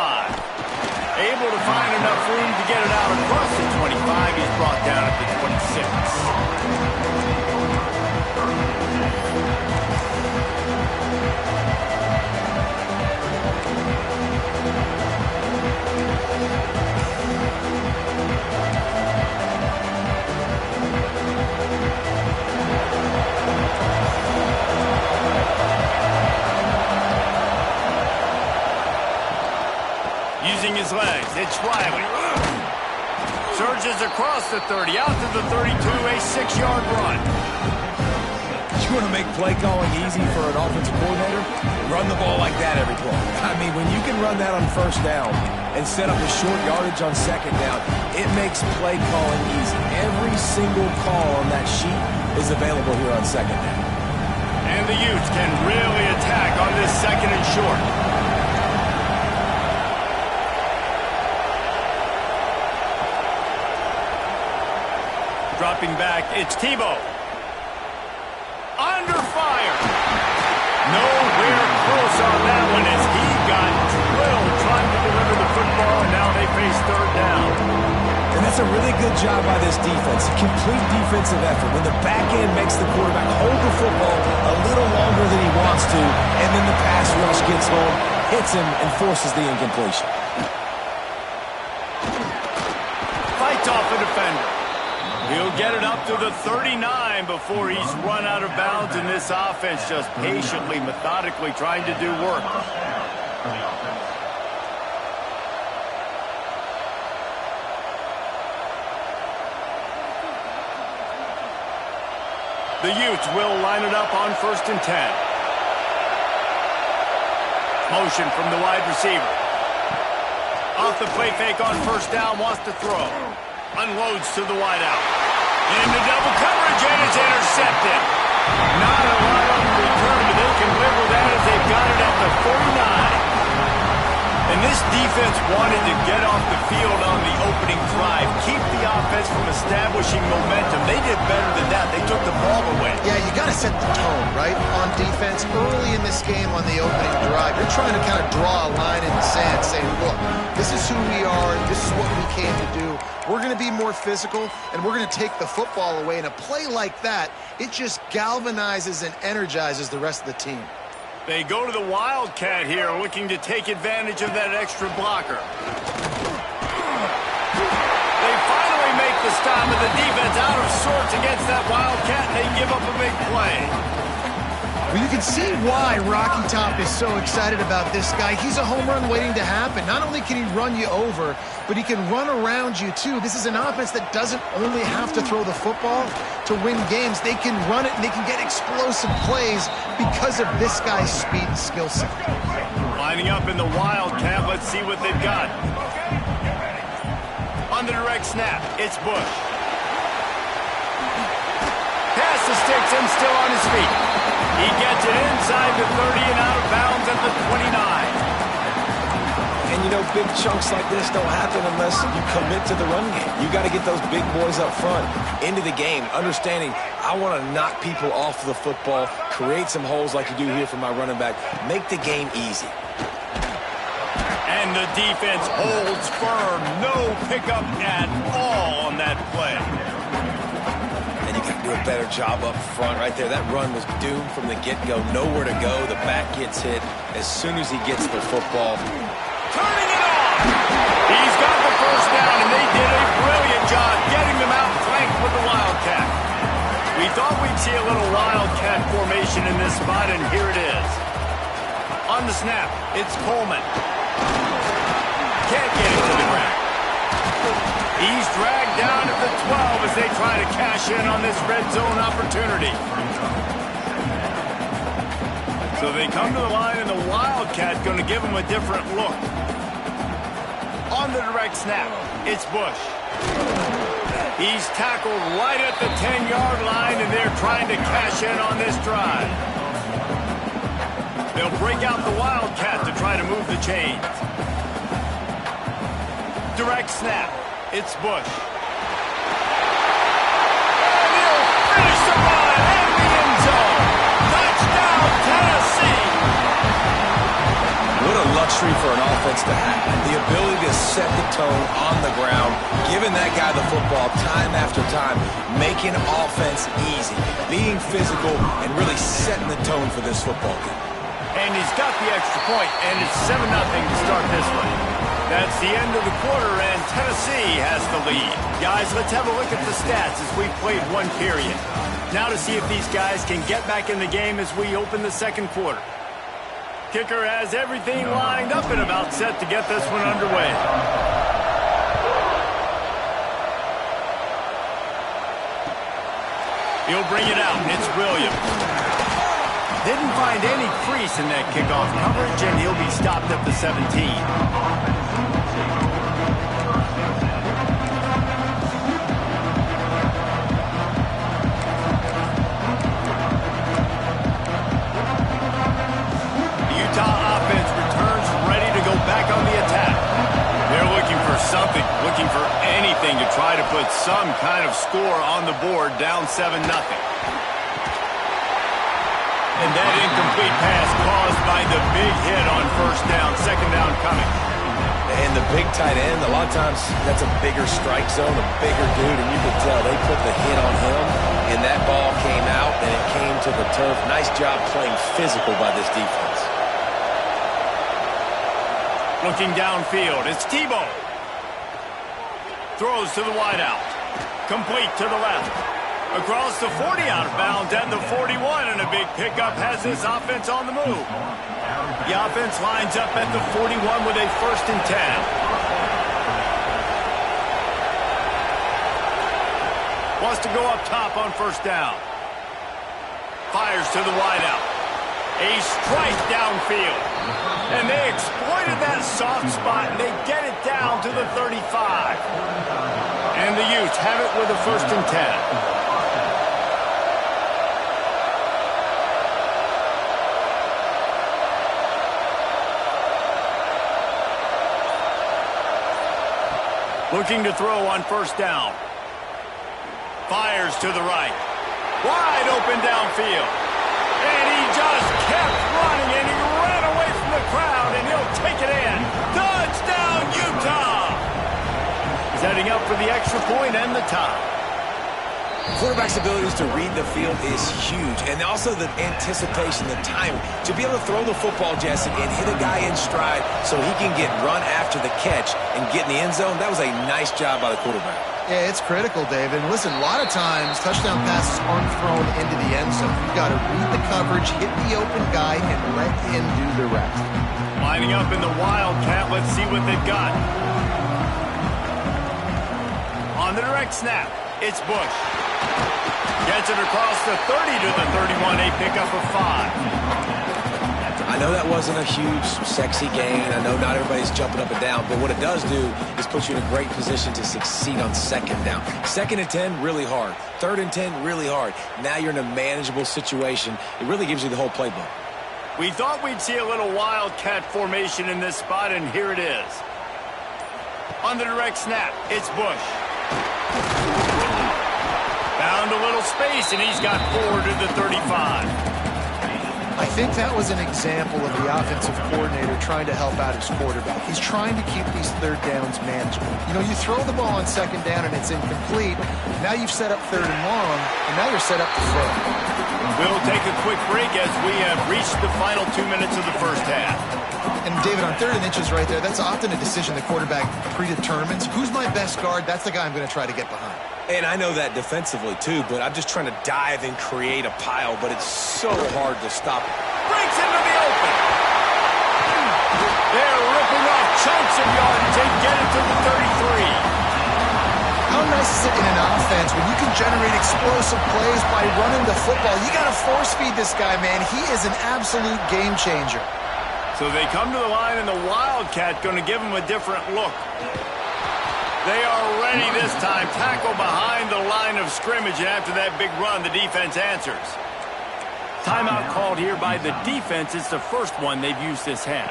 Able to find enough room to get it out across the 25. He's brought down at the 26. Using his legs, it's Riley. Surges across the 30, out to the 32, a 6-yard run. You want to make play calling easy for an offensive coordinator? Run the ball like that every play. I mean, when you can run that on first down and set up a short yardage on second down, it makes play calling easy. Every single call on that sheet is available here on second down. And the Utes can really attack on this second and short. Dropping back, it's Tebow. Under fire. Nowhere close on that one as he got drilled trying to deliver the football, and now they face third down. And that's a really good job by this defense. A complete defensive effort. When the back end makes the quarterback hold the football a little longer than he wants to, and then the pass rush gets home, hits him, and forces the incompletion. Fights off a defender. He'll get it up to the 39 before he's run out of bounds, and this offense just patiently, methodically trying to do work. The Utes will line it up on 1st and 10. Motion from the wide receiver. Off the play fake on first down, wants to throw. Unloads to the wideout. Into double coverage, and it's intercepted. Not a lot on the return, but they can live with that as they've got it at the 49. And this defense wanted to get off the field on the opening drive, keep the offense from establishing momentum. They did better than that. They took the ball away. Yeah, you got to set the tone, right, on defense. Early in this game on the opening drive, you're trying to kind of draw a line in the sand saying, look, this is who we are, this is what we came to do. We're going to be more physical, and we're going to take the football away. And a play like that, it just galvanizes and energizes the rest of the team. They go to the Wildcat here, looking to take advantage of that extra blocker. They finally make the stop, and the defense out of sorts against that Wildcat, and they give up a big play. Well, you can see why Rocky Top is so excited about this guy. He's a home run waiting to happen. Not only can he run you over, but he can run around you, too. This is an offense that doesn't only have to throw the football to win games. They can run it, and they can get explosive plays because of this guy's speed and skill set. Lining up in the Wildcat, let's see what they've got. On the direct snap, it's Bush. Pass the sticks and still on his feet. He gets it inside the 30 and out of bounds at the 29. And, you know, big chunks like this don't happen unless you commit to the run game. You got to get those big boys up front into the game, understanding I want to knock people off the football, create some holes like you do here for my running back, make the game easy. And the defense holds firm. No pickup at all on that play. And you got to do a better job up front right there. That run was doomed from the get-go. Nowhere to go. The back gets hit as soon as he gets the football. Turning it on. He's got the first down, and they did a brilliant job getting them out flanked with the Wildcat. We thought we'd see a little Wildcat formation in this spot, and here it is. On the snap, it's Coleman. Can't get it to the ground. He's dragged down at the 12 as they try to cash in on this red zone opportunity. So they come to the line, and the Wildcat going to give them a different look. On the direct snap, it's Bush. He's tackled right at the 10-yard line, and they're trying to cash in on this drive. They'll break out the Wildcat to try to move the chains. Direct snap, it's Bush. And he'll finish the run in the end zone. Touchdown, Tennessee! What a luxury for an offense to have. The ability to set the tone on the ground, giving that guy the football time after time, making offense easy, being physical, and really setting the tone for this football game. And he's got the extra point, and it's 7-0 to start this one. That's the end of the quarter, and Tennessee has the lead. Guys, let's have a look at the stats as we've played one period. Now to see if these guys can get back in the game as we open the second quarter. Kicker has everything lined up and about set to get this one underway. He'll bring it out. It's Williams. Didn't find any crease in that kickoff coverage, and he'll be stopped at the 17. Something, looking for anything to try to put some kind of score on the board, down 7-0. And that incomplete pass caused by the big hit on first down, second down coming. And the big tight end, a lot of times that's a bigger strike zone, a bigger dude, and you could tell they put the hit on him, and that ball came out, and it came to the turf. Nice job playing physical by this defense. Looking downfield, it's Tebow. Throws to the wideout. Complete to the left. Across the 40 out of bounds at the 41, and a big pickup has this offense on the move. The offense lines up at the 41 with a 1st and 10. Wants to go up top on first down. Fires to the wideout. A strike downfield. And they exploited that soft spot, and they get it down to the 35. And the Utes have it with a 1st and 10. Looking to throw on first down. Fires to the right. Wide open downfield. And he just kept running, and he ran away from the crowd, and he'll take it in. Touchdown, Utah! He's heading up for the extra point and the tie. Quarterback's abilities to read the field is huge, and also the anticipation, the timing. To be able to throw the football, Jesse, and hit a guy in stride so he can get run after the catch and get in the end zone, that was a nice job by the quarterback. Yeah, it's critical, David. And listen, a lot of times touchdown passes aren't thrown into the end zone. You've got to read the coverage, hit the open guy, and let him do the rest. Lining up in the Wildcat, let's see what they've got. On the direct snap, it's Bush. Gets it across the 30 to the 31, a pickup of 5. I know that wasn't a huge, sexy gain. I know not everybody's jumping up and down, but what it does do is put you in a great position to succeed on second down. 2nd and 10, really hard. 3rd and 10, really hard. Now you're in a manageable situation. It really gives you the whole playbook. We thought we'd see a little Wildcat formation in this spot, and here it is. On the direct snap, it's Bush. Found a little space, and he's got 4 to the 35. I think that was an example of the offensive coordinator trying to help out his quarterback. He's trying to keep these 3rd downs manageable. You know, you throw the ball on 2nd down and it's incomplete. Now you've set up 3rd and long, and now you're set up to fail. We'll take a quick break as we have reached the final 2 minutes of the first half. And David, on 3rd and inches right there, that's often a decision the quarterback predetermines. Who's my best guard? That's the guy I'm going to try to get behind. And I know that defensively, too, but I'm just trying to dive and create a pile, but it's so hard to stop. Breaks into the open. They're ripping off chunks of yardage and get it to the 33. How nice is it in an offense when you can generate explosive plays by running the football? You got to force feed this guy, man. He is an absolute game changer. So they come to the line, and the Wildcat going to give him a different look. They are ready this time. Tackle behind the line of scrimmage, and after that big run, the defense answers. Timeout called here by the defense. It's the first one they've used this half.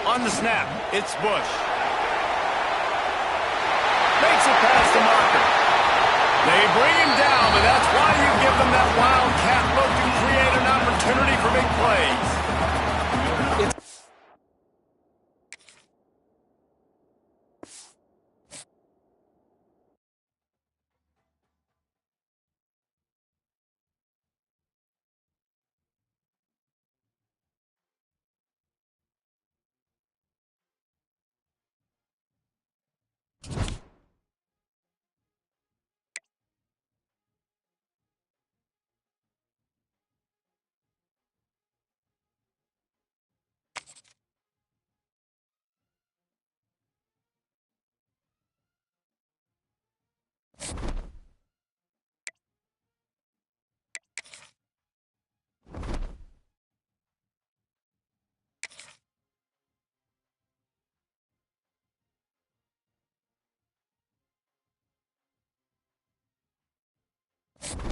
On the snap, it's Bush. Makes it past the marker. They bring him down, but that's why you give them that Wildcat look to create an opportunity for big plays. it.